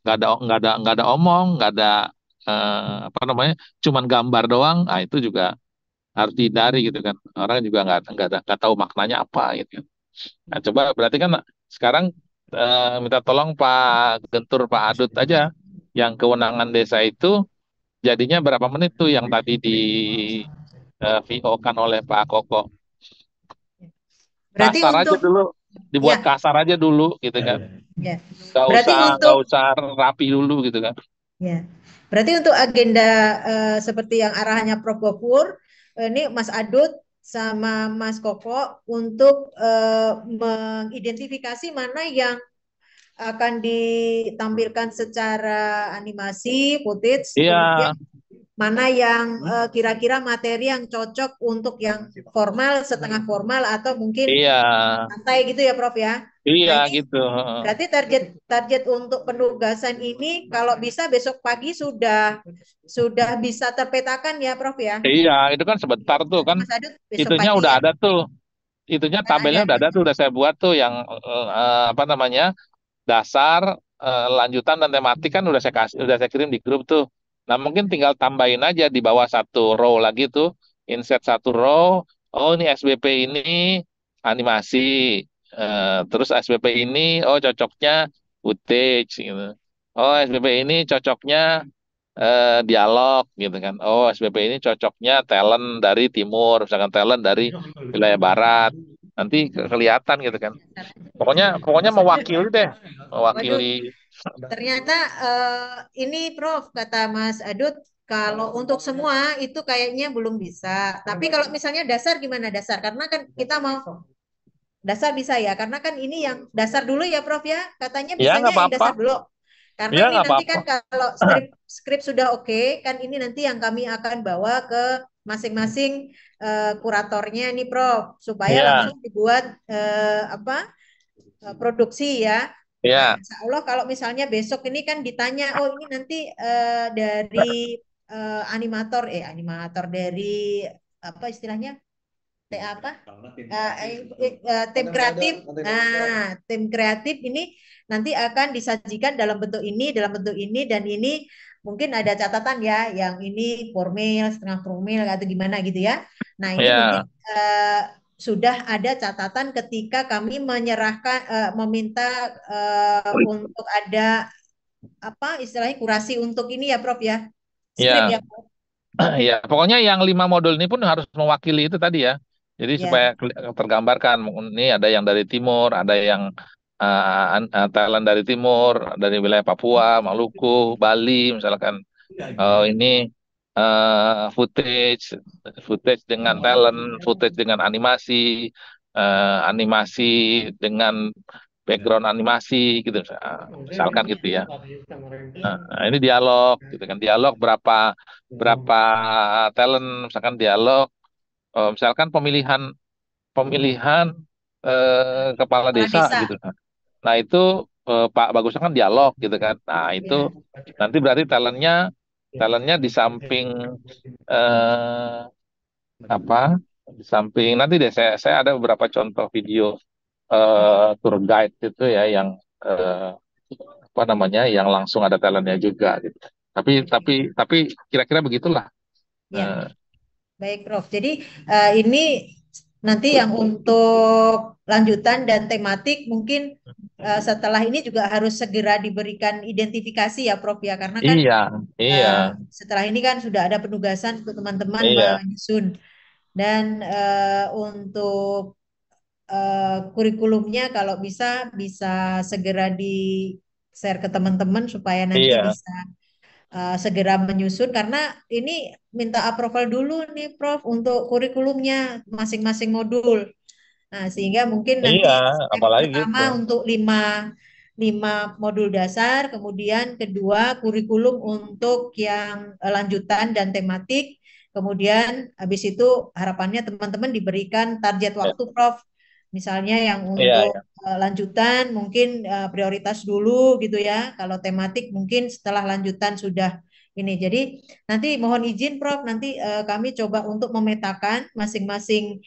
Nggak ada omong, nggak ada apa namanya? Cuman gambar doang. Ah itu juga harus dihindari gitu kan. Orang juga nggak tahu maknanya apa gitu kan. Nah, coba berarti kan sekarang minta tolong Pak Gentur, Pak Adut aja yang kewenangan desa itu jadinya berapa menit tuh yang tadi di VO-kan oleh Pak Koko. Berarti Kasar aja untuk dulu, dibuat ya, kasar aja dulu gitu kan. ya. Gak Berarti usah untuk rapi dulu gitu kan. ya. Berarti untuk agenda seperti yang arahannya Prof. Gofur, ini Mas Adut sama Mas Koko untuk mengidentifikasi mana yang akan ditampilkan secara animasi, footage, Iya, kemudian mana yang kira-kira materi yang cocok untuk yang formal, setengah formal, atau mungkin iya, santai gitu ya, Prof ya. iya Nah, ini gitu. berarti target untuk penugasan ini kalau bisa besok pagi sudah bisa terpetakan ya, Prof ya. Iya, itu kan sebentar tuh kan. Mas Adut besok Itunya pagi udah ya ada tuh. Itunya kan tabelnya ada. udah ada tuh, udah saya buat tuh yang apa namanya? Dasar, lanjutan dan tematik kan udah saya kasih, udah saya kirim di grup tuh. Nah, mungkin tinggal tambahin aja di bawah satu row lagi tuh, insert satu row. Oh, ini SBP ini animasi. Terus SBP ini, oh cocoknya footage gitu. Oh, SBP ini cocoknya dialog gitu kan. Oh, SBP ini cocoknya talent dari timur, misalkan talent dari wilayah barat. Nanti kelihatan gitu kan. Pokoknya pokoknya mewakili deh, Waduh, mewakili. ternyata ini Prof kata Mas Adut kalau untuk semua itu kayaknya belum bisa. Tapi kalau misalnya dasar gimana dasar? Karena kan kita mau dasar bisa ya, karena kan ini yang dasar dulu ya Prof ya. Katanya Ya bisanya nggak yang apa-apa, dasar dulu. Karena ya ini nggak nanti apa-apa. kan kalau skrip sudah oke, kan ini nanti yang kami akan bawa ke masing-masing kuratornya nih Prof, supaya Ya, langsung dibuat apa produksi ya. Nah, ya, insya Allah kalau misalnya besok ini kan ditanya, oh ini nanti dari animator dari apa istilahnya? Apa? Tim kreatif. Nah, tim kreatif ini nanti akan disajikan dalam bentuk ini dan ini mungkin ada catatan ya, yang ini formal, setengah formal atau gimana gitu ya. Nah, ini mungkin ya, sudah ada catatan ketika kami menyerahkan meminta untuk ada apa istilahnya kurasi untuk ini ya Prof ya. Skrip ya, ya Prof. ya. Pokoknya yang 5 modul ini pun harus mewakili itu tadi ya. Jadi supaya Ya. tergambarkan, ini ada yang dari timur, ada yang talent dari timur, dari wilayah Papua, Maluku, Bali, misalkan. Oh, ini footage, footage dengan talent, footage dengan animasi, animasi dengan background animasi gitu, misalkan gitu ya. Nah, ini dialog, gitu kan. Dialog berapa berapa talent, misalkan dialog, misalkan pemilihan pemilihan kepala Kepala desa desa. gitu. Nah, itu Pak Bagusnya kan dialog gitu kan. Nah, itu Ya. nanti berarti talentnya talentnya di samping eh, apa? Di samping nanti deh saya ada beberapa contoh video tour guide itu ya yang eh, apa namanya yang langsung ada talentnya juga gitu. Tapi kira-kira begitulah. Ya. Eh, Baik, Prof. Jadi ini nanti yang untuk lanjutan dan tematik mungkin setelah ini juga harus segera diberikan identifikasi ya, Prof ya, karena kan iya, iya, setelah ini kan sudah ada penugasan untuk teman-teman iya, menyusun dan untuk kurikulumnya kalau bisa bisa segera di share ke teman-teman supaya nanti iya, bisa segera menyusun karena ini minta approval dulu nih Prof untuk kurikulumnya masing-masing modul. Nah, sehingga mungkin nanti iya, step apalagi pertama gitu. untuk lima modul dasar, kemudian kedua kurikulum untuk yang lanjutan dan tematik, kemudian habis itu harapannya teman-teman diberikan target Ya, waktu Prof. Misalnya yang iya, untuk iya, lanjutan mungkin prioritas dulu gitu ya. Kalau tematik mungkin setelah lanjutan sudah ini. Jadi nanti mohon izin Prof, nanti kami coba untuk memetakan masing-masing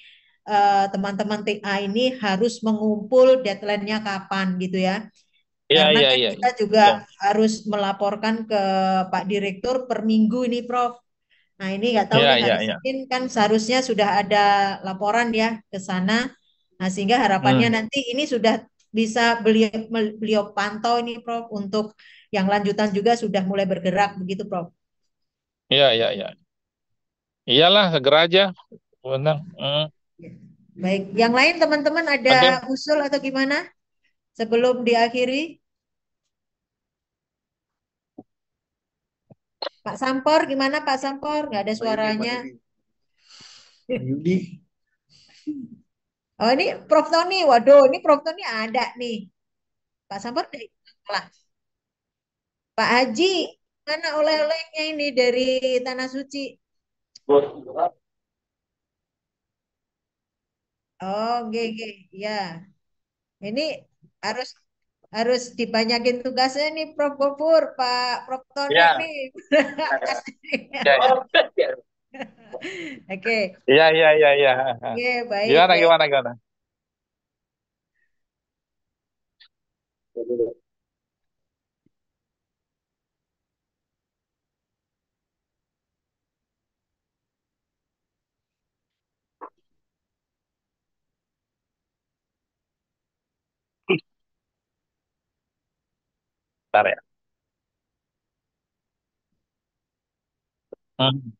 teman-teman TA ini harus mengumpul deadline-nya kapan gitu ya. iya, Karena iya, kan iya, kita juga iya, harus melaporkan ke Pak Direktur per minggu ini Prof. Nah ini nggak tahu iya, nih iya, hari iya. Senin kan seharusnya sudah ada laporan ya ke sana. Nah sehingga harapannya Hmm, nanti ini sudah bisa beliau beliau pantau ini Prof untuk yang lanjutan juga sudah mulai bergerak begitu Prof. iya, iya, iya. Iyalah, segera aja. Benar. Hmm. Baik, yang lain teman-teman ada Oke. usul atau gimana sebelum diakhiri? Pak Sampor gimana Pak Sampor? Nggak ada suaranya. Yudi. Oh ini Prof Tony, waduh ini Prof Tony ada nih. Pak Sampor Lah, Pak Haji, mana oleh-olehnya ini dari Tanah Suci? Oh, oke, ya. Ini harus harus dibanyakin tugasnya nih Prof. Gofur, Prof. Tono Ya, nih. ya, ya. Oke, Iya, iya, iya, iya. oke, baik, Gimana, baik. gimana, gimana? Bentar ya. Hmm.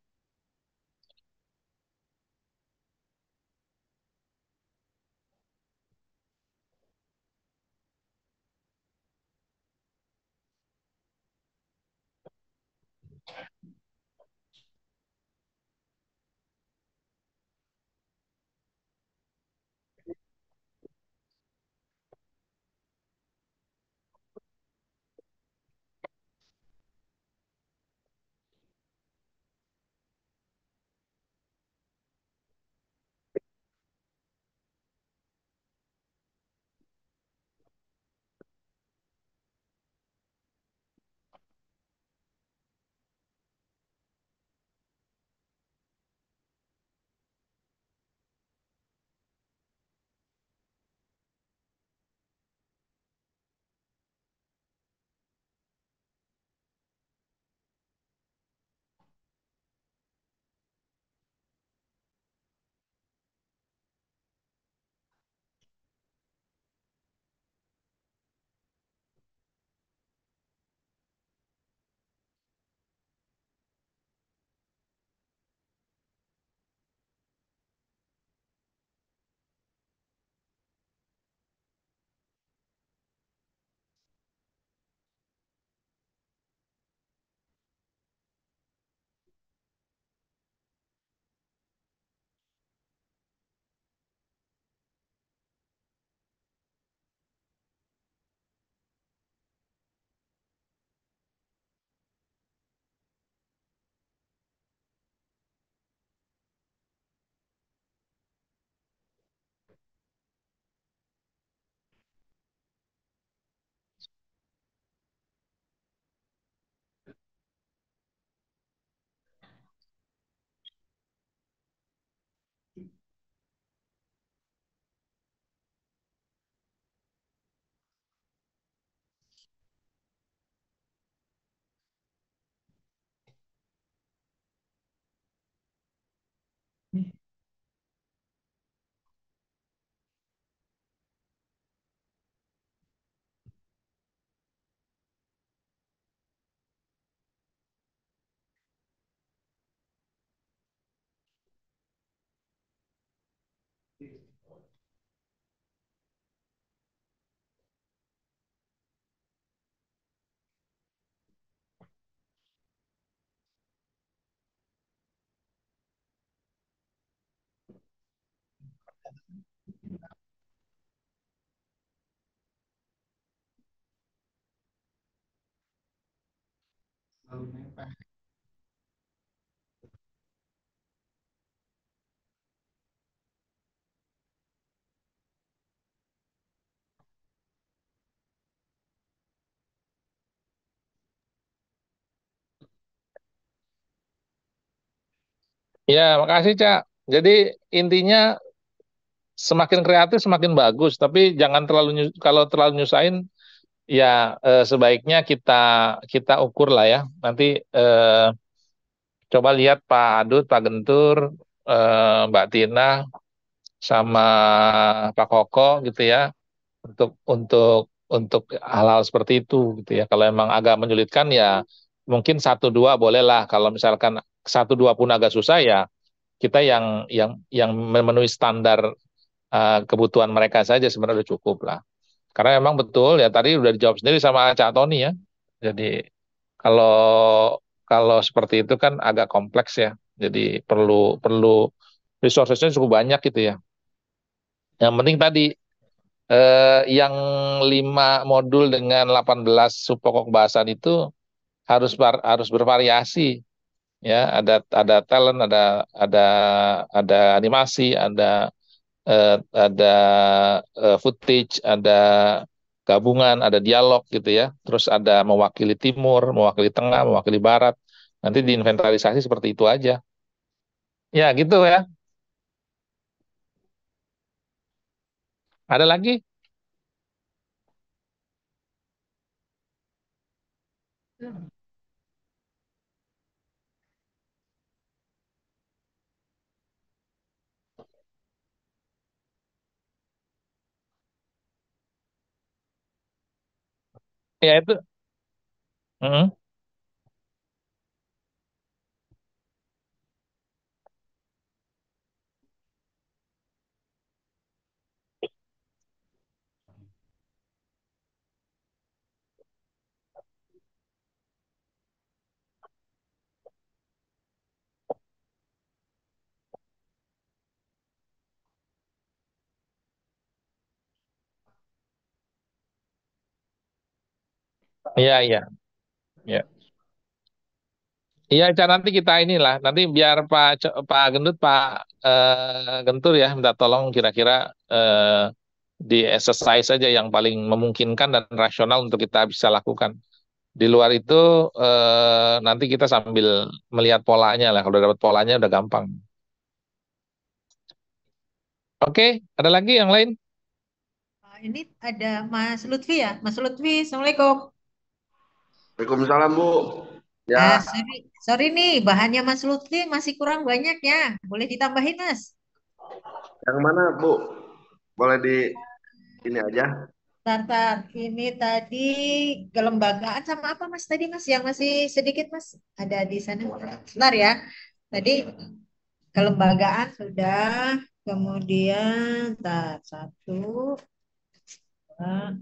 Ya, makasih, Cak. Jadi intinya semakin kreatif semakin bagus, tapi jangan terlalu kalau terlalu nyusahin ya sebaiknya kita kita ukur lah ya. Nanti coba lihat Pak Adut, Pak Gentur, Mbak Tina sama Pak Koko gitu ya untuk hal-hal seperti itu gitu ya. Kalau emang agak menyulitkan ya mungkin satu dua boleh lah. Kalau misalkan satu dua pun agak susah ya kita yang memenuhi standar kebutuhan mereka saja sebenarnya udah cukup lah. Karena emang betul ya tadi udah dijawab sendiri sama Cak Tony ya. Jadi kalau kalau seperti itu kan agak kompleks ya. Jadi perlu perlu resourcesnya cukup banyak gitu ya. Yang penting tadi yang 5 modul dengan 18 subpokok bahasan itu harus bervariasi, ya. Ada talent, ada animasi, ada footage, ada gabungan, ada dialog gitu ya. Terus ada mewakili timur, mewakili tengah, mewakili barat. Nanti diinventarisasi seperti itu aja. Ya gitu ya. Ada lagi? Ya itu. Mm. Iya, iya. Ya. Iya, Ca, nanti kita inilah, nanti biar Pak Gendut, Pak Gentur ya, minta tolong kira-kira di exercise saja yang paling memungkinkan dan rasional untuk kita bisa lakukan. Di luar itu nanti kita sambil melihat polanya lah, kalau udah dapat polanya udah gampang. Oke, ada lagi yang lain? Ini ada Mas Lutfi ya, Mas Lutfi, Assalamualaikum. Waalaikumsalam, Bu. Ah, Ya, sorry nih, bahannya Mas Lutfi masih kurang banyak ya, boleh ditambahin Mas? yang mana, Bu? Boleh di ini aja. Tartar, ini tadi kelembagaan sama apa Mas tadi Mas yang masih sedikit Mas? Ada di sana. Sebentar ya. Tadi kelembagaan sudah, kemudian tar satu, dua,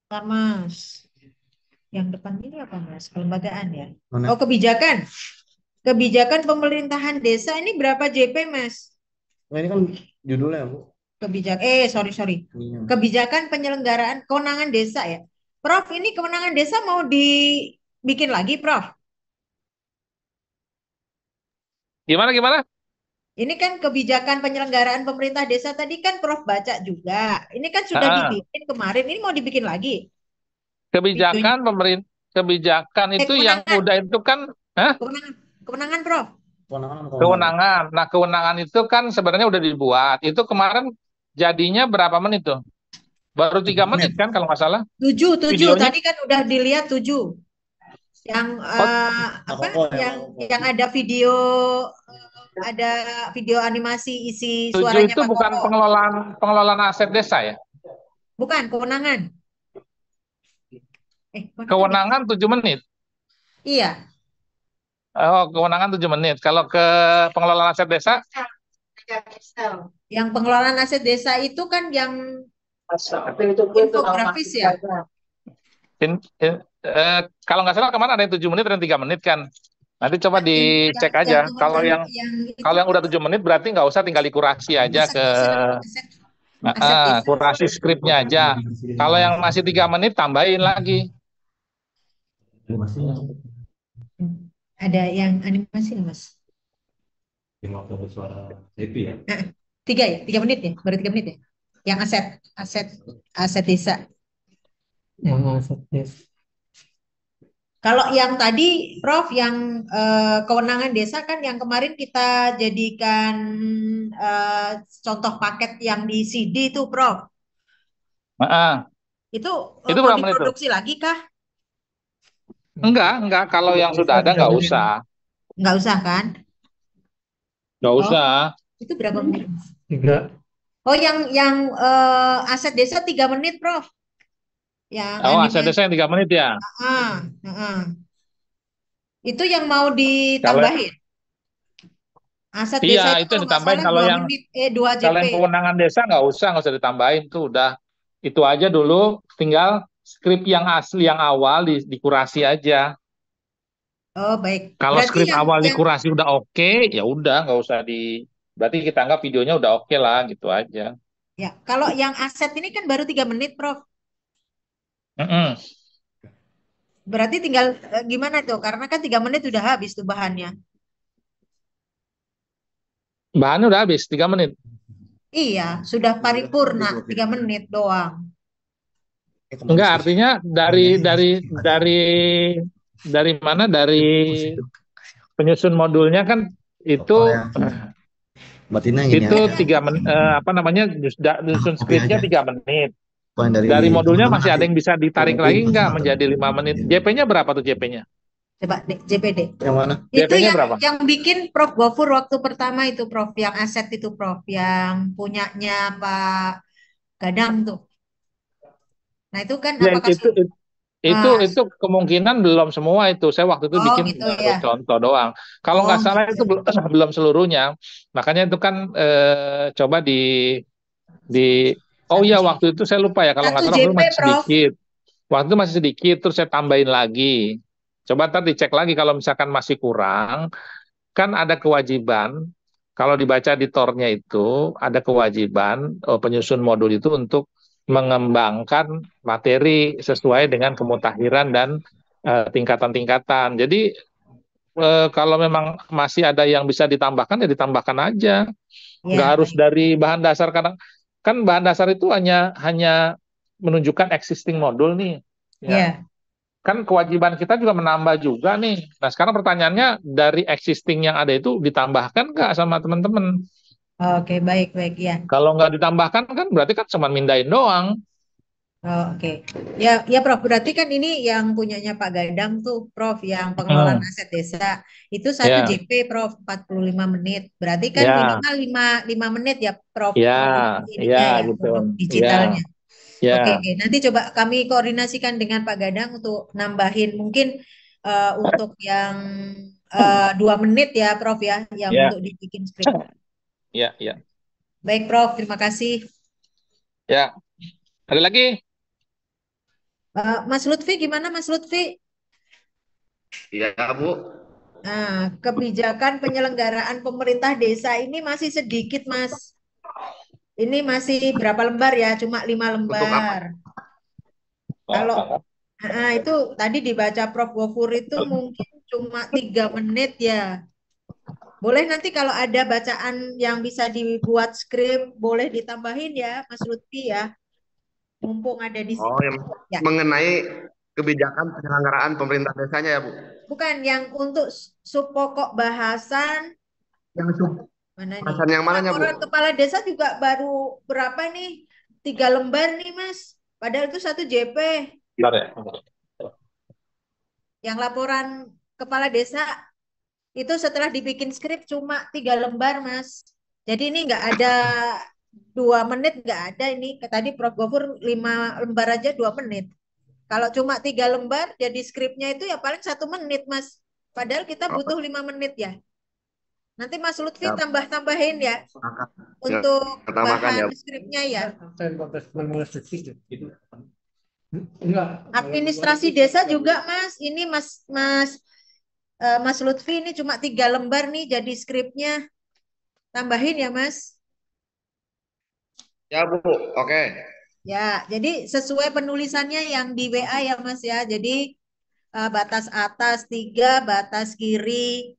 tar, Mas. Yang depan ini apa Mas? Kelembagaan ya? Mana? Oh, kebijakan. Kebijakan pemerintahan desa ini berapa JP Mas? Nah, ini kan judulnya, Bu. Sorry. Iya. Kebijakan penyelenggaraan kewenangan desa ya. Prof, ini kewenangan desa mau dibikin lagi, Prof? Gimana? Ini kan kebijakan penyelenggaraan pemerintah desa tadi kan Prof baca juga. Ini kan sudah Ah, dibikin kemarin, ini mau dibikin lagi videonya. kebijakan itu yang Kewenangan, udah itu kan, hah? kewenangan, Prof. Kewenangan sama kewenangan. Kewenangan. Nah, kewenangan itu kan sebenarnya udah dibuat. Itu kemarin jadinya berapa menit tuh? Baru 3 menit kan kalau nggak salah 7. videonya. Tadi kan udah dilihat 7. Yang Oh, apa? Koko ya, Yang ada video animasi isi 7 suaranya itu Pak bukan Koko. pengelolaan aset desa ya? Bukan kewenangan. Kewenangan ya? Kewenangan 7 menit. Iya. Oh, kewenangan 7 menit. Kalau ke pengelolaan aset desa, Yang pengelolaan aset desa itu kan yang infografis ya. kalau nggak salah kemana ada yang 7 menit dan 3 menit kan. Nanti coba Yang dicek aja. Kalau yang itu udah 7 menit berarti nggak usah, tinggal dikurasi aja ke aset desa. kurasi skripnya aja. Kalau yang masih 3 menit tambahin lagi. Ada yang animasi nih, Mas. Yang waktu bersuara itu ya. 3 menit ya, baru 3 menit ya. Yang aset desa. Yang aset desa. Kalau yang tadi, Prof, yang kewenangan desa kan yang kemarin kita jadikan contoh paket yang di CD itu, Prof. Itu Itu mau berapa menit tuh? diproduksi lagi kah? Enggak. Kalau yang sudah ada nggak usah. Nggak usah kan? Nggak usah. Itu berapa menit? 3. Oh, yang aset desa 3 menit, Prof. Yang Aset desa yang 3 menit ya. Itu yang mau Kalau ditambahin. Aset desa iya, itu itu yang kalau nggak ditambahin. salah Kalau 2 yang menit, 2 kalau JP. yang kewenangan desa nggak usah ditambahin tuh udah itu aja dulu. Tinggal skrip yang asli yang awal dikurasi aja. Oh, baik. Kalau Berarti skrip yang awal dikurasi udah oke, ya udah nggak usah Berarti kita anggap videonya udah oke lah, gitu aja. Ya, kalau yang aset ini kan baru 3 menit, Prof. Mm-mm. Berarti tinggal gimana tuh? Karena kan 3 menit udah habis tuh bahannya. Bahannya udah habis 3 menit. Iya, sudah paripurna 3 menit doang. Enggak, artinya dari mana, dari penyusun modulnya kan itu Batinnya ini itu ya. apa namanya, nyusun Kopi skripnya aja. 3 menit. Poin Dari modulnya teman-teman masih ada nanti. yang bisa ditarik Kopi lagi pasti nggak satu. menjadi 5 menit? JP-nya berapa tuh JP-nya? Coba JPD. Yang mana? Itu JP-nya berapa? yang bikin Prof Gofur waktu pertama itu, Prof, yang aset itu, Prof, yang punyanya Pak Gadang tuh. Nah, itu kan Ya apakah ah, itu kemungkinan belum semua itu. Saya waktu itu oh bikin gitu baru ya. contoh doang. Kalau Oh nggak salah gitu. itu belum seluruhnya. Makanya itu kan coba di oh Satu iya, J- waktu itu saya lupa ya, kalau nggak satu salah waktu JP, itu masih Prof. sedikit. Waktu itu masih sedikit, terus saya tambahin lagi. Coba ntar dicek lagi kalau misalkan masih kurang, kan ada kewajiban, kalau dibaca di tornya itu ada kewajiban penyusun modul itu untuk mengembangkan materi sesuai dengan kemutakhiran dan tingkatan-tingkatan. Jadi kalau memang masih ada yang bisa ditambahkan ya ditambahkan aja. Nggak Ya, harus baik. dari bahan dasar, karena kan bahan dasar itu hanya hanya menunjukkan existing modul nih. Ya, Ya. kan kewajiban kita juga menambah juga nih. Nah, sekarang pertanyaannya, dari existing yang ada itu ditambahkan nggak sama teman-teman? Oke, baik, baik ya. Kalau nggak ditambahkan kan berarti kan cuma mindahin doang. Oh, oke. Ya, ya Prof. Berarti kan ini yang punyanya Pak Gadang tuh, Prof, yang pengelolaan Hmm, aset desa. Itu satu ya, JP, Prof, 45 menit. Berarti kan ya, minimal 5 menit ya, Prof, ya, produk ya, ininya ya, gitu. produk Ya, digitalnya. ya, Oke, oke. Nanti coba kami koordinasikan dengan Pak Gadang untuk nambahin mungkin untuk yang 2 menit ya, Prof ya, yang ya, untuk dibikin skrip. ya, ya, Baik, Prof. Terima kasih. ya. Ada lagi? Mas Lutfi, gimana Mas Lutfi? Iya, Bu. Nah, kebijakan penyelenggaraan pemerintah desa ini masih sedikit, Mas. Ini masih berapa lembar ya? Cuma 5 Untuk apa? lembar. Kalau itu tadi dibaca Prof. Gofur itu mungkin cuma 3 menit ya. Boleh nanti kalau ada bacaan yang bisa dibuat skrip, boleh ditambahin ya, Mas Lutfi ya. Mumpung ada di Oh, yang ya. mengenai kebijakan penyelenggaraan pemerintah desanya ya, Bu. Bukan yang untuk sub pokok bahasan. Yang Mana nih? bahasan yang mananya, Bu? Laporan kepala desa juga baru berapa nih? 3 lembar nih, Mas. Padahal itu satu JP. Bentar ya. Yang laporan kepala desa itu setelah dibikin skrip cuma 3 lembar, Mas. Jadi ini nggak ada 2 menit, nggak ada ini. Tadi Prof. Gofur 5 lembar aja 2 menit. Kalau cuma 3 lembar, jadi skripnya itu ya paling 1 menit, Mas. Padahal kita Oh, butuh 5 menit ya. Nanti Mas Lutfi ya, tambah-tambahin ya makan. Ya, untuk pertamakan ya, bahan Bu. skripnya ya. Saya konteks menulis detik gitu. Enggak. Administrasi desa juga Mas, ini Mas Lutfi ini cuma 3 lembar nih jadi skripnya, tambahin ya Mas. Ya, Bu. Oke. Ya, jadi sesuai penulisannya yang di WA ya Mas ya. Jadi batas atas 3, batas kiri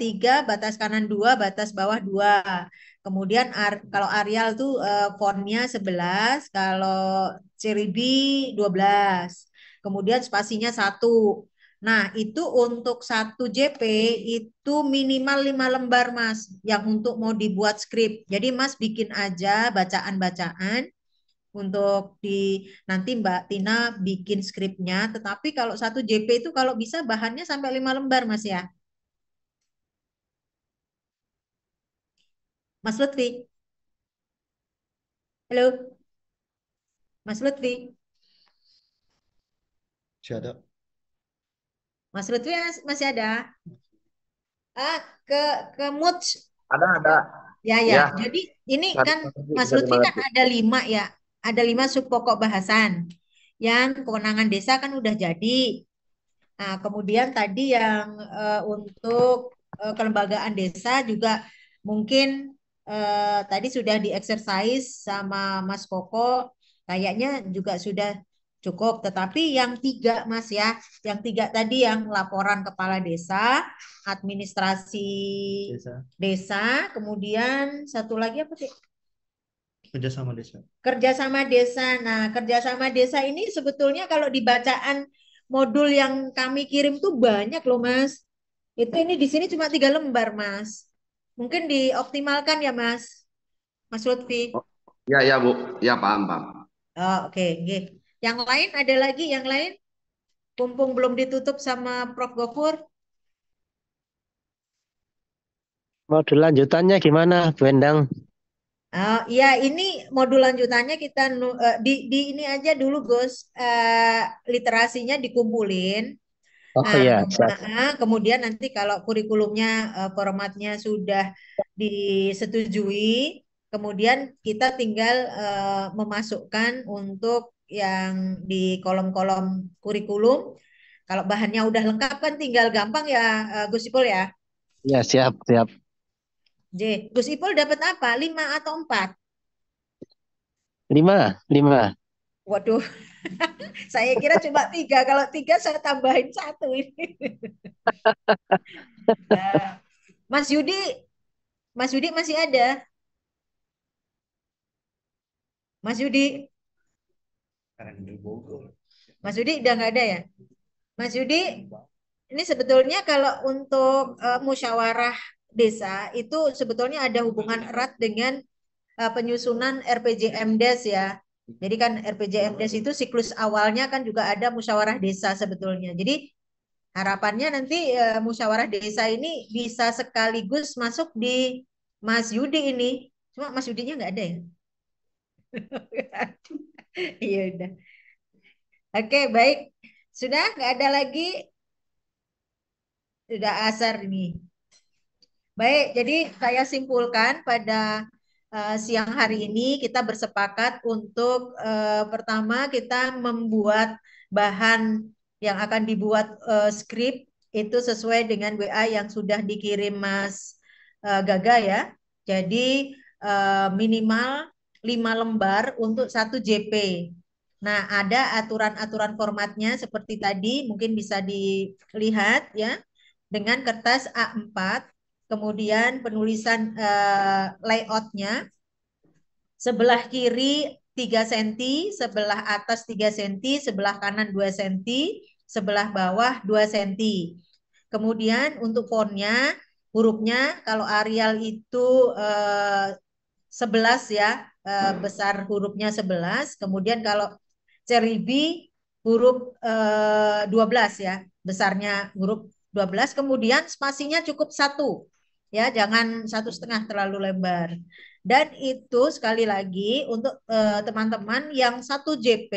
3, batas kanan 2, batas bawah 2. Kemudian kalau Arial tuh fontnya 11, kalau Ciribi 12. Kemudian spasinya 1. Nah, itu untuk 1 JP itu minimal 5 lembar, Mas, yang untuk mau dibuat skrip. Jadi Mas bikin aja bacaan-bacaan untuk nanti Mbak Tina bikin skripnya. Tetapi kalau 1 JP itu kalau bisa bahannya sampai 5 lembar, Mas ya. Mas Lutfi. Halo, Mas Lutfi. Siapa? Mas Lutfi masih ada? Ah, ke mood. Ada. Ya, ya. Ya, Jadi ini satu kan satu Mas bisa Lutfi kan dimengerti. ada 5 ya. Ada 5 sub pokok bahasan. Yang kewenangan desa kan udah jadi. Nah, kemudian tadi yang untuk kelembagaan desa juga Mungkin tadi sudah di exercise sama Mas Koko, kayaknya juga sudah cukup. Tetapi yang 3 Mas ya, yang 3 tadi yang laporan kepala desa, administrasi desa, kemudian satu lagi apa sih? Kerjasama desa. Kerjasama desa. Nah, kerjasama desa ini sebetulnya kalau di bacaan modul yang kami kirim tuh banyak loh Mas. Itu ini di sini cuma 3 lembar Mas. Mungkin dioptimalkan ya Mas. Mas Lutfi. Ya, ya, Bu. Ya, paham, paham. Oh, oke. Yang lain ada lagi yang lain? Mumpung belum ditutup sama Prof. Gofur. Modul lanjutannya gimana, Bu Endang? Ya, ini modul lanjutannya kita di ini aja dulu Gus. Literasinya dikumpulin. Oh iya, siap. Kemudian nanti kalau kurikulumnya formatnya sudah disetujui, kemudian kita tinggal memasukkan untuk yang di kolom-kolom kurikulum. Kalau bahannya udah lengkap kan tinggal gampang ya Gus Ipul ya. Ya, siap, siap. Gus Ipul dapat apa? 5 atau 4? 5. Waduh, saya kira cuma 3. Kalau 3 saya tambahin 1 ini. Nah, Mas Yudi masih ada? Mas Yudi udah nggak ada ya? Mas Yudi, ini sebetulnya kalau untuk musyawarah desa itu sebetulnya ada hubungan erat dengan penyusunan RPJMDes ya. Jadi kan RPJMDes itu siklus awalnya kan juga ada musyawarah desa sebetulnya. Jadi harapannya nanti musyawarah desa ini bisa sekaligus masuk di Mas Yudi ini. Cuma Mas Yudinya nggak ada ya? Iya udah. Oke, baik. Sudah nggak ada lagi? Sudah asar ini. Baik, jadi saya simpulkan pada siang hari ini kita bersepakat untuk pertama kita membuat bahan yang akan dibuat skrip itu sesuai dengan WA yang sudah dikirim Mas Gaga ya. Jadi minimal 5 lembar untuk 1 JP. Nah, ada aturan-aturan formatnya seperti tadi, mungkin bisa dilihat ya, dengan kertas A4, kemudian penulisan layoutnya, sebelah kiri 3 cm, sebelah atas 3 cm, sebelah kanan 2 cm, sebelah bawah 2 cm. Kemudian untuk fontnya, hurufnya kalau Arial itu 11 ya, besar hurufnya 11, kemudian kalau Ceribi huruf 12 ya, besarnya huruf 12, kemudian spasinya cukup 1 ya, jangan 1,5 terlalu lebar. Dan itu sekali lagi untuk teman-teman yang 1 JP,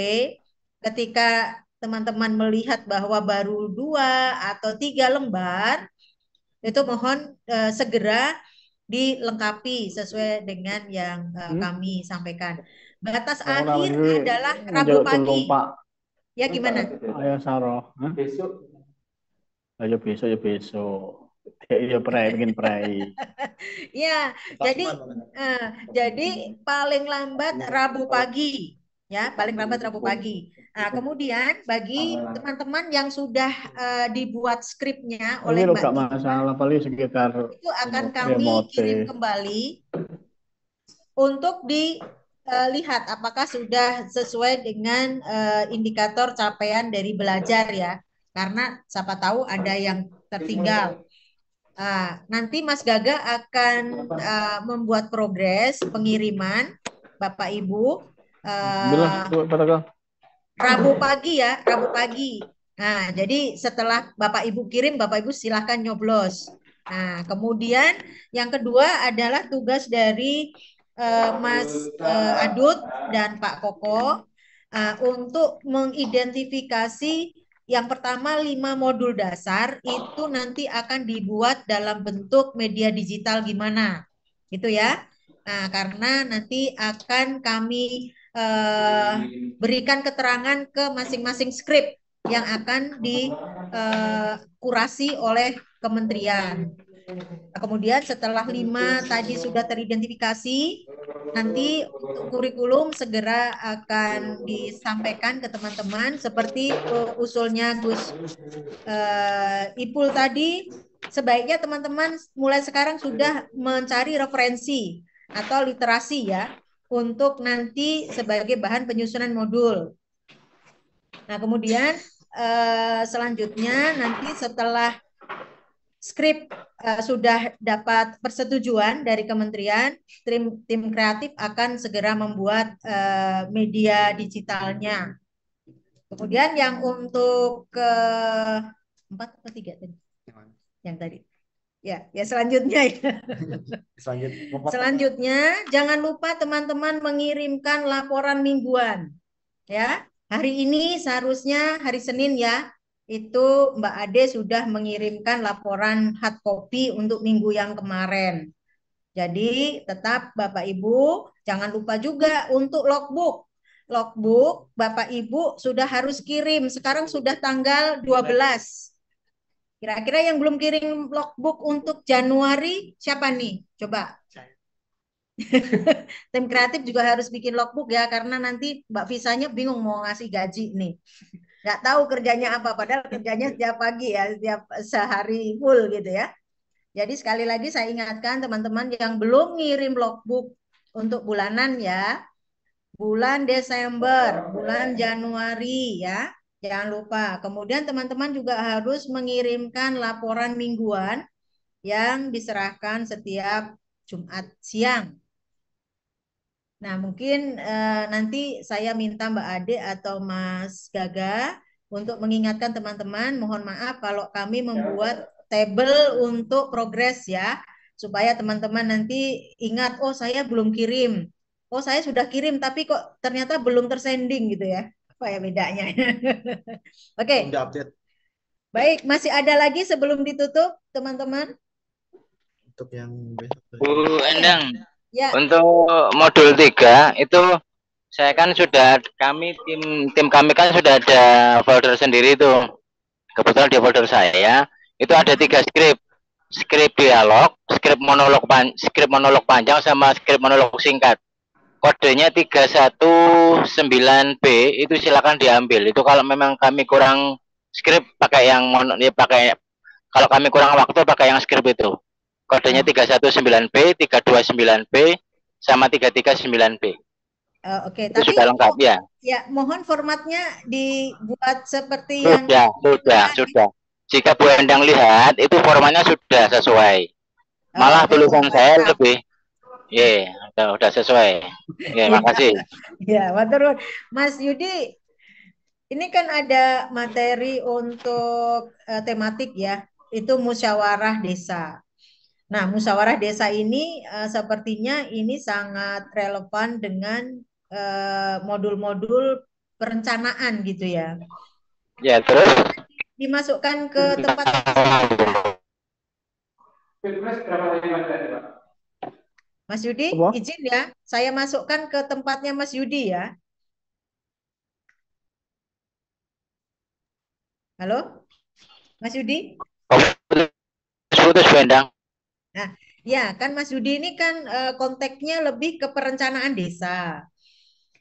ketika teman-teman melihat bahwa baru 2 atau 3 lembar, itu mohon segera dilengkapi sesuai dengan yang kami sampaikan. Batas akhir adalah Rabu pagi. Ya gimana? Ayo Saro. Besok. Ayo besok ya besok. Ya bikin pray. Ya, jadi paling lambat Rabu pagi. Ya, paling lambat Rabu pagi. Nah, kemudian bagi teman-teman yang sudah dibuat skripnya oleh Mbak Gak masalah, paling sekitar itu akan kami kirim kembali untuk dilihat apakah sudah sesuai dengan indikator capaian dari belajar ya. Karena siapa tahu ada yang tertinggal. Nanti Mas Gaga akan membuat progres pengiriman Bapak Ibu Rabu pagi ya, Rabu pagi. Nah, jadi setelah Bapak Ibu kirim, Bapak Ibu silahkan nyoblos. Nah, kemudian yang kedua adalah tugas dari Mas Adut dan Pak Koko untuk mengidentifikasi yang pertama 5 modul dasar itu nanti akan dibuat dalam bentuk media digital gimana, gitu ya. Nah, karena nanti akan kami berikan keterangan ke masing-masing skrip yang akan dikurasi oleh kementerian. Kemudian setelah 5 tadi sudah teridentifikasi, nanti untuk kurikulum segera akan disampaikan ke teman-teman seperti usulnya Gus Ipul tadi. Sebaiknya teman-teman mulai sekarang sudah mencari referensi atau literasi ya untuk nanti sebagai bahan penyusunan modul. Nah, kemudian selanjutnya nanti setelah skrip sudah dapat persetujuan dari kementerian, tim kreatif akan segera membuat media digitalnya. Kemudian yang untuk ke 4 atau 3 tadi? Yang tadi. Ya selanjutnya ya. Selanjutnya jangan lupa teman-teman mengirimkan laporan mingguan. Ya, hari ini seharusnya hari Senin ya, itu Mbak Ade sudah mengirimkan laporan hard copy untuk minggu yang kemarin. Jadi tetap Bapak Ibu jangan lupa juga untuk logbook. Logbook Bapak Ibu sudah harus kirim. Sekarang sudah tanggal 12. Kira-kira yang belum kirim logbook untuk Januari siapa nih? Coba. Tim kreatif juga harus bikin logbook ya, karena nanti Mbak Visanya bingung mau ngasih gaji nih. Nggak tahu kerjanya apa, padahal kerjanya setiap pagi ya, setiap sehari full gitu ya. Jadi sekali lagi saya ingatkan teman-teman yang belum ngirim logbook untuk bulanan ya, bulan Desember, bulan Januari ya, jangan lupa. Kemudian teman-teman juga harus mengirimkan laporan mingguan yang diserahkan setiap Jumat siang. Nah, mungkin nanti saya minta Mbak Ade atau Mas Gaga untuk mengingatkan teman-teman, mohon maaf kalau kami membuat tabel untuk progres ya, supaya teman-teman nanti ingat, oh saya belum kirim, oh saya sudah kirim tapi kok ternyata belum tersending gitu ya, apa ya bedanya? Oke. Baik, masih ada lagi sebelum ditutup teman-teman? Untuk yang besok. Bu Endang. Ya. Untuk modul 3 itu saya kan sudah tim kami kan sudah ada folder sendiri tuh. Kebetulan di folder saya itu ada 3 skrip dialog, skrip monolog panjang sama skrip monolog singkat. Kodenya 319B itu silakan diambil. Itu kalau memang kami kurang skrip pakai yang kalau kami kurang waktu pakai yang skrip itu. Kodenya 319B, 329B, sama 339B. Oke, itu tapi sudah lengkap ya. Ya, mohon formatnya dibuat seperti Sudah. Jika Bu Endang lihat, itu formatnya sudah sesuai. Malah tulisan saya lebih, udah sesuai. Makasih. Ya, Mas Yudi, ini kan ada materi untuk tematik ya, itu musyawarah desa. Nah, musyawarah desa ini sepertinya ini sangat relevan dengan modul-modul perencanaan gitu ya. Ya, terus dimasukkan ke tempat Mas Yudi, izin ya, saya masukkan ke tempatnya Mas Yudi ya. Halo, Mas Yudi? Putus Bendang. Nah, ya kan Mas Yudi ini kan konteksnya lebih ke perencanaan desa.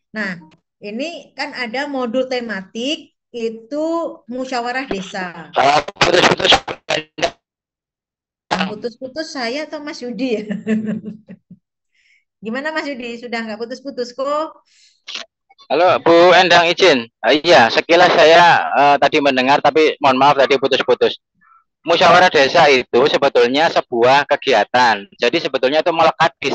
Nah, ini kan ada modul tematik itu musyawarah desa. Putus-putus saya atau Mas Yudi ya? Gimana Mas Yudi? Sudah nggak putus-putus kok? Halo Bu Endang izin. Iya, sekilas saya tadi mendengar tapi mohon maaf tadi putus-putus. Musyawarah desa itu sebetulnya sebuah kegiatan. Jadi sebetulnya itu melekat di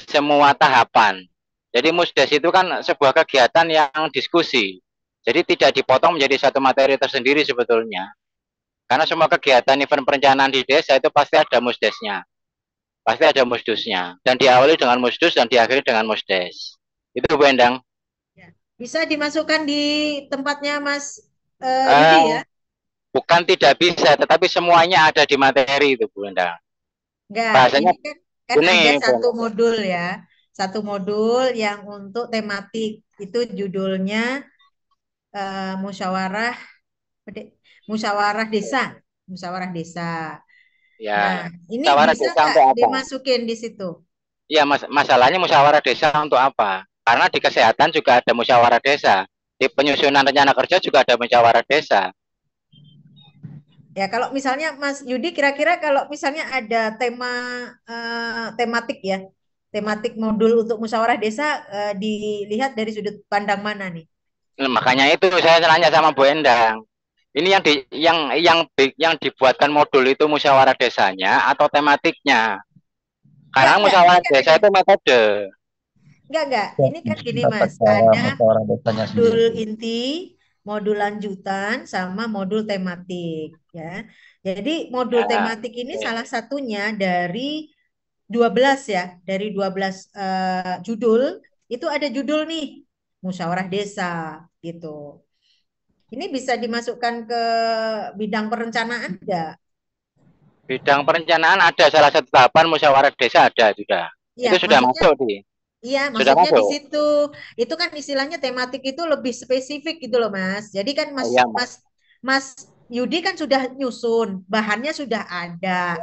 semua tahapan. Jadi musdes itu kan sebuah kegiatan yang diskusi. Jadi tidak dipotong menjadi satu materi tersendiri sebetulnya. Karena semua kegiatan event perencanaan di desa itu pasti ada musdesnya. Pasti ada musdusnya. Dan diawali dengan musdus dan diakhiri dengan musdes. Itu Bu Endang. Bisa dimasukkan di tempatnya Mas Yudi ya? Bukan tidak bisa, tetapi semuanya ada di materi itu Bu Endang. Enggak, bahasanya ini kan ada satu modul ya. Satu modul yang untuk tematik. Itu judulnya musyawarah desa. Musyawarah desa. Ya, Nah, ini musyawarah bisa desa nggak untuk apa? dimasukin di situ? Ya, masalahnya musyawarah desa untuk apa? Karena di kesehatan juga ada musyawarah desa. Di penyusunan rencana kerja juga ada musyawarah desa. Ya, kalau misalnya Mas Yudi kira-kira kalau misalnya ada tematik ya, tematik modul untuk musyawarah desa dilihat dari sudut pandang mana nih? Nah, makanya itu saya nanya sama Bu Endang. Ini yang dibuatkan modul itu musyawarah desanya atau tematiknya? Karena Enggak, ini musyawarah kan desa gini. itu metode. Enggak. Ya, Ini kan gini dapat Mas, cara ada musyawarah desanya modul sendiri. inti, modul lanjutan, sama modul tematik ya. Jadi modul Ya, tematik ini oke. salah satunya dari 12 ya, dari 12 judul, itu ada judul nih, musyawarah desa gitu. Ini bisa dimasukkan ke bidang perencanaan enggak? Bidang perencanaan ada salah satu tahapan musyawarah desa ada sudah. Iya, Itu sudah maksudnya masuk di. iya, Sudah maksudnya di masuk. situ. Itu kan istilahnya tematik itu lebih spesifik gitu loh, Mas. Jadi kan Mas Iya, Mas. Mas Mas Yudi kan sudah nyusun, bahannya sudah ada.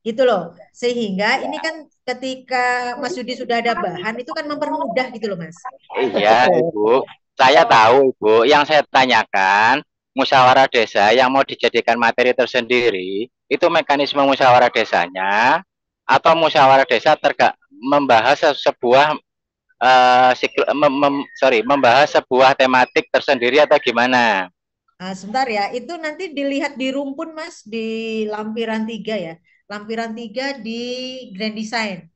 Gitu loh. Sehingga ini kan ketika Mas Yudi sudah ada bahan itu kan mempermudah gitu loh, Mas. Iya, Ibu. Saya tahu, Ibu. Yang saya tanyakan, musyawarah desa yang mau dijadikan materi tersendiri, itu mekanisme musyawarah desanya atau musyawarah desa membahas sebuah membahas sebuah tematik tersendiri atau gimana? Sebentar ya, itu nanti dilihat di rumpun Mas, di lampiran 3 ya. Lampiran 3 di Grand Design.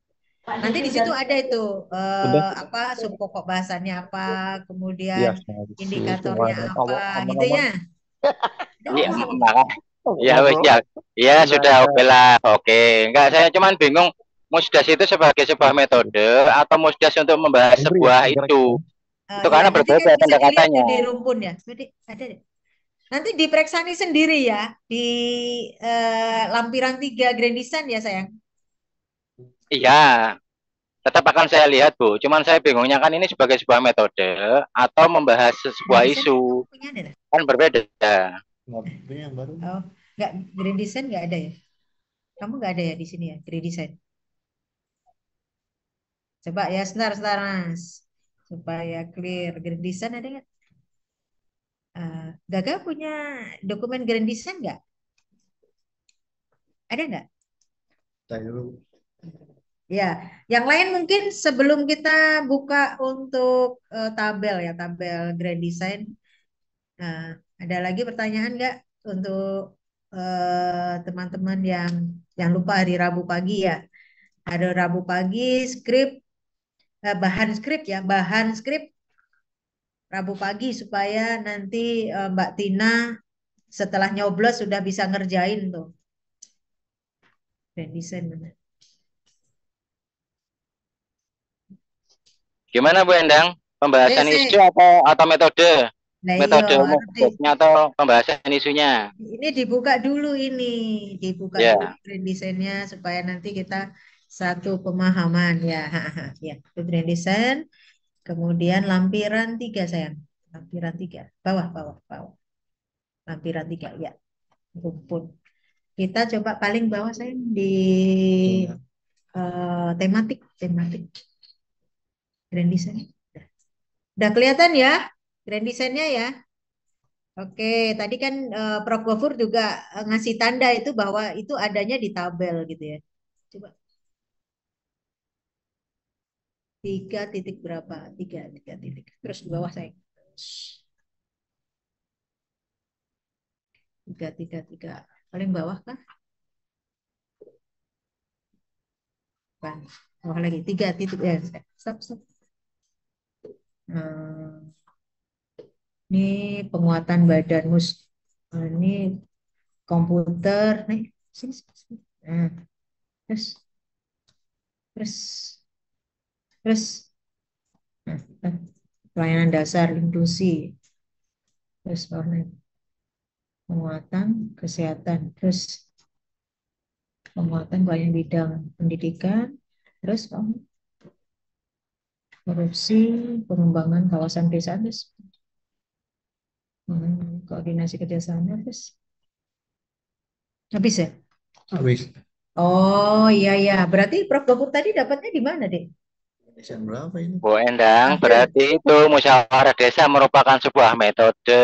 Nanti di situ ada itu Udah, apa sub pokok bahasannya apa, iya, kemudian sih, indikatornya gimana apa, kalau gitu aman-aman. ya. Ada Iya, di sini. ya, Ngobrol, ya, ya sudah gimana? oke lah. Oke, enggak saya cuman bingung musdas itu sebagai sebuah metode atau musdas untuk membahas Andri ya, sebuah gerak-gerak. itu. Itu Iya, karena nanti kan berbeda bisa dilihat tuh pendekatannya. di rumpun ya. Ada deh. Nanti dipereksani sendiri ya di lampiran 3 Grand Design ya sayang. Iya, tetap akan saya lihat, Bu. Cuman saya bingungnya kan ini sebagai sebuah metode atau membahas Grand sebuah Design isu. kamu punya ada? Kan berbeda. Ini yang baru. Oh, nggak, Grand Design nggak ada ya? Kamu nggak ada ya di sini ya, Grand Design. Coba ya, sebentar, Mas. Supaya clear. Grand Design ada nggak? Gaga punya dokumen Grand Design nggak? Ada nggak? Saya dulu. Ya, yang lain mungkin sebelum kita buka untuk tabel ya, tabel Grand Design. Nah, ada lagi pertanyaan nggak untuk teman-teman yang lupa hari Rabu pagi ya? Ada Rabu pagi skrip, bahan skrip ya, bahan skrip Rabu pagi supaya nanti Mbak Tina setelah nyoblos sudah bisa ngerjain tuh. Grand Design benar. Gimana Bu Endang? Pembahasan Sik. isu atau metode? Nah, Metode iya, musdasnya atau pembahasan isunya? ini dibuka dulu dibuka Ya. dulu Grand Design-nya supaya nanti kita satu pemahaman ya. Ya, itu Grand Design. Kemudian lampiran 3 sayang. Lampiran 3. Bawah. Lampiran 3 ya. Rumpun. Kita coba paling bawah sayang di tematik. Grand Design. Udah kelihatan ya Grand Design-nya ya. Oke, tadi kan Prof. Gofur juga ngasih tanda itu bahwa itu adanya di tabel gitu ya. Coba 3 titik berapa? 3 titik. Terus di bawah saya. 3. Paling bawah kan? Bukan. Bawah lagi 3 titik ya. Stop. Ini penguatan badan ini komputer nih. Sini. Nah, terus pelayanan dasar inklusi. Terus penguatan kesehatan. Terus penguatan pelayanan bidang pendidikan. Terus korupsi, pengembangan kawasan desa. Terus koordinasi kerjasama. Terus habis ya? Habis. Oh iya ya, berarti Prof Gopur tadi dapatnya di mana, Dek? Desain berapa ini? Bu Endang, Tabel. berarti itu musyawarah desa merupakan sebuah metode.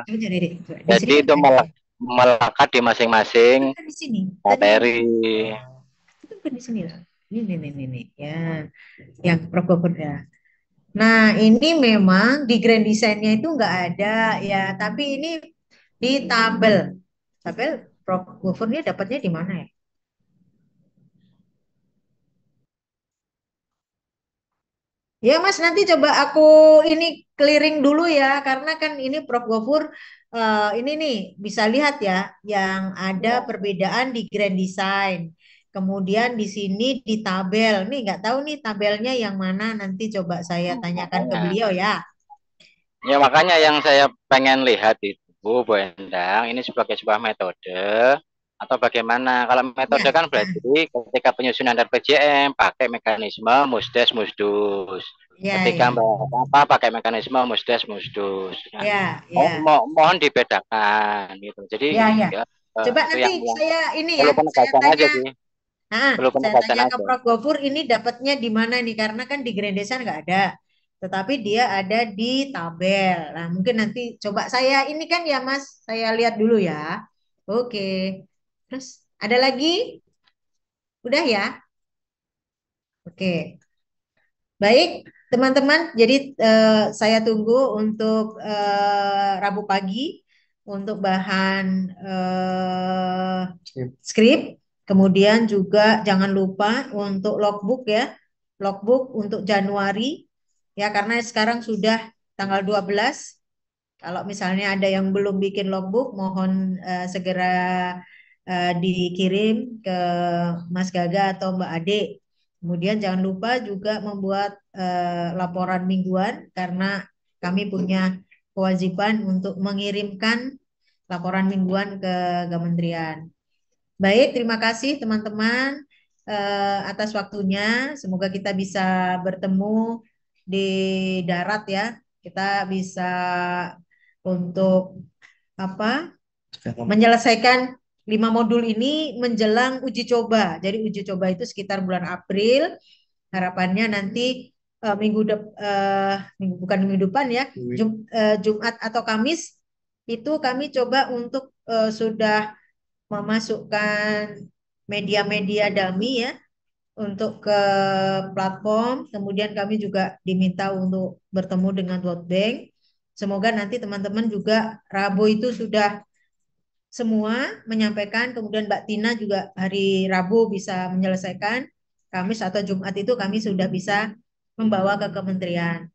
Coba cari, Dek. Coba. Di sini Jadi kan itu nggak ada ya? melekat di masing-masing Kan di sini. Tadi materi. itu kan di sini lah. Ini, ya, yang Prof Gopur ya. Nah, ini memang di grand design-nya itu nggak ada ya, tapi ini di tabel. Tabel Prof Gopurnya dapatnya di mana ya? Ya Mas, nanti coba aku ini clearing dulu ya, karena kan ini Prof Gofur ini nih bisa lihat ya, yang ada perbedaan di grand design. Kemudian di sini di tabel, nih nggak tahu nih tabelnya yang mana, nanti coba saya tanyakan ke Makanya, beliau ya. ya makanya yang saya pengen lihat itu, Bu Endang, ini sebagai sebuah metode atau bagaimana? Kalau metode Ya, kan berarti ketika penyusunan RPJM pakai mekanisme musdes musdus. Ketika ya, apa pakai mekanisme musdes musdus. Nah, ya, mohon dibedakan gitu. Jadi ya. ya, Coba itu nanti yang saya ini ya, perlu saya penegasan aja tanya. sih, Nah, perlu saya penegasan tanya ke aja. Prof Gofur ini dapatnya di mana nih? Karena kan di Grand Design nggak ada, tetapi dia ada di tabel. Nah, mungkin nanti coba saya ini kan ya Mas, saya lihat dulu ya. Oke. Terus ada lagi? Udah ya? Oke. Baik, teman-teman. Jadi saya tunggu untuk Rabu pagi untuk bahan skrip. Kemudian juga jangan lupa untuk logbook ya. Logbook untuk Januari ya, karena sekarang sudah tanggal 12. Kalau misalnya ada yang belum bikin logbook, mohon segera dikirim ke Mas Gaga atau Mbak Ade. Kemudian jangan lupa juga membuat laporan mingguan, karena kami punya kewajiban untuk mengirimkan laporan mingguan ke Kementerian. Baik, terima kasih teman-teman atas waktunya. Semoga kita bisa bertemu di darat ya. Kita bisa untuk apa? Menyelesaikan 5 modul ini menjelang uji coba. Jadi uji coba itu sekitar bulan April. Harapannya nanti bukan minggu depan ya, Jumat atau Kamis itu kami coba untuk sudah memasukkan media-media dummy ya untuk ke platform. Kemudian kami juga diminta untuk bertemu dengan World Bank. Semoga nanti teman-teman juga Rabu itu sudah semua menyampaikan. Kemudian Mbak Tina juga hari Rabu bisa menyelesaikan. Kamis atau Jumat itu kami sudah bisa membawa ke kementerian.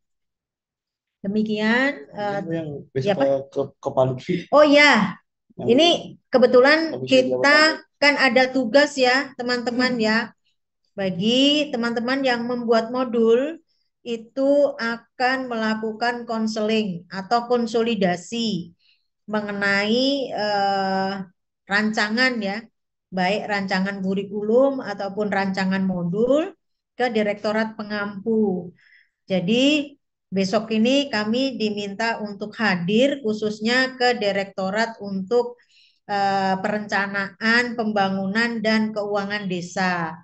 Demikian. Yang Ya, besok ke Pak Lutfi. Oh ya, ini kebetulan Komisi kita kan ada tugas ya teman-teman ya. Bagi teman-teman yang membuat modul itu akan melakukan konseling atau konsolidasi mengenai rancangan ya, baik rancangan kurikulum ataupun rancangan modul ke Direktorat Pengampu. Jadi besok ini kami diminta untuk hadir khususnya ke Direktorat untuk Perencanaan, Pembangunan, dan Keuangan Desa.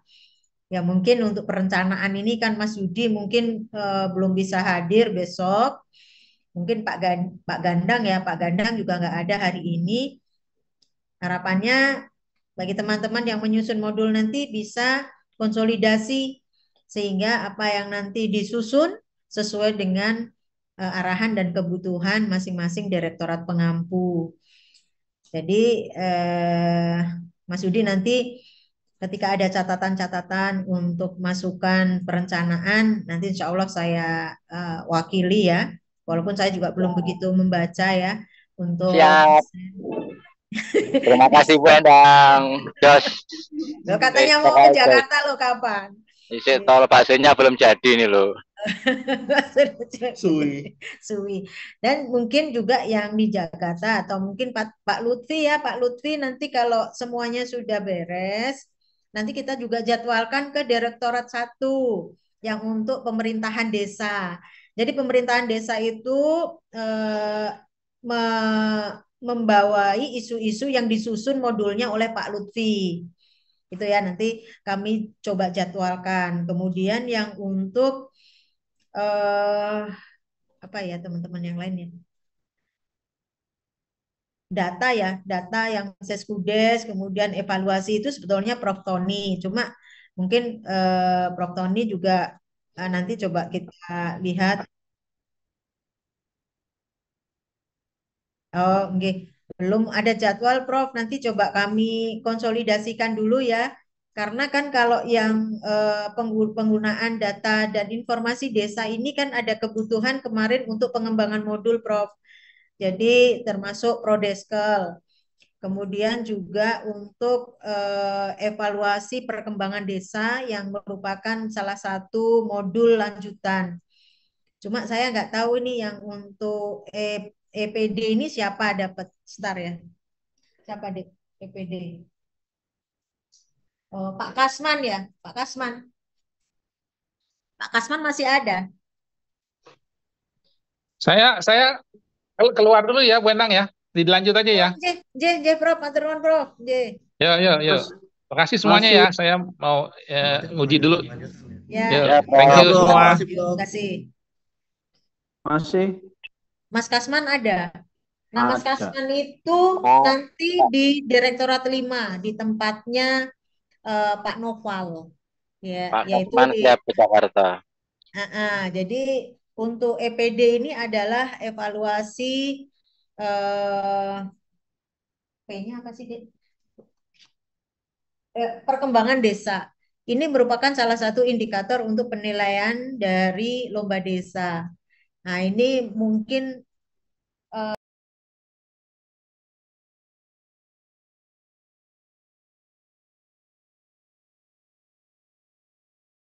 Ya mungkin untuk perencanaan ini kan Mas Yudi mungkin belum bisa hadir besok. Mungkin Pak Gandang ya, Pak Gandang juga nggak ada hari ini. Harapannya bagi teman-teman yang menyusun modul nanti bisa konsolidasi sehingga apa yang nanti disusun sesuai dengan arahan dan kebutuhan masing-masing Direktorat Pengampu. Jadi Mas Yudi nanti ketika ada catatan-catatan untuk masukan perencanaan, nanti insya Allah saya wakili ya. Walaupun saya juga belum begitu membaca ya untuk. Siap. Terima kasih Bu Endang. Jos. Lo katanya mau ke Jakarta lo kapan? Isi tol baksonya belum jadi nih lo. Suwi. Dan mungkin juga yang di Jakarta atau mungkin Pak Lutfi ya, Pak Lutfi nanti kalau semuanya sudah beres, nanti kita juga jadwalkan ke Direktorat 1 yang untuk pemerintahan desa. Jadi pemerintahan desa itu membawai isu-isu yang disusun modulnya oleh Pak Lutfi. Itu ya, nanti kami coba jadwalkan. Kemudian yang untuk apa ya teman-teman yang lainnya? Data ya, data yang Seskudes, kemudian evaluasi itu sebetulnya Prof. Tony. Cuma mungkin Prof. Tony juga nanti coba kita lihat. Oh, oke. Belum ada jadwal, Prof. Nanti coba kami konsolidasikan dulu ya. Karena kan kalau yang penggunaan data dan informasi desa ini kan ada kebutuhan kemarin untuk pengembangan modul, Prof. Jadi termasuk Prodeskel. Kemudian juga untuk evaluasi perkembangan desa yang merupakan salah satu modul lanjutan. Cuma saya nggak tahu ini yang untuk EPD ini siapa dapat star ya? Siapa deh EPD? Oh, Pak Kasman ya, Pak Kasman. Pak Kasman masih ada. Saya keluar dulu ya, Bu Endang ya. Dilanjut aja ya. J, Prof, matur nuwun, Prof. J. Yo. Terima kasih semuanya ya. Saya mau nguji dulu. Ya. Yo, thank you semua. Terima kasih. Masih. Mas Kasman ada. Nah, Mas Ada. Kasman itu nanti di Direktorat 5 di tempatnya Pak Noval. Ya, Pak yaitu Nokman di siap ke Jakarta. jadi untuk EPD ini adalah evaluasi P-nya apa sih, Dek? Perkembangan desa. Ini merupakan salah satu indikator untuk penilaian dari lomba desa. Nah, ini mungkin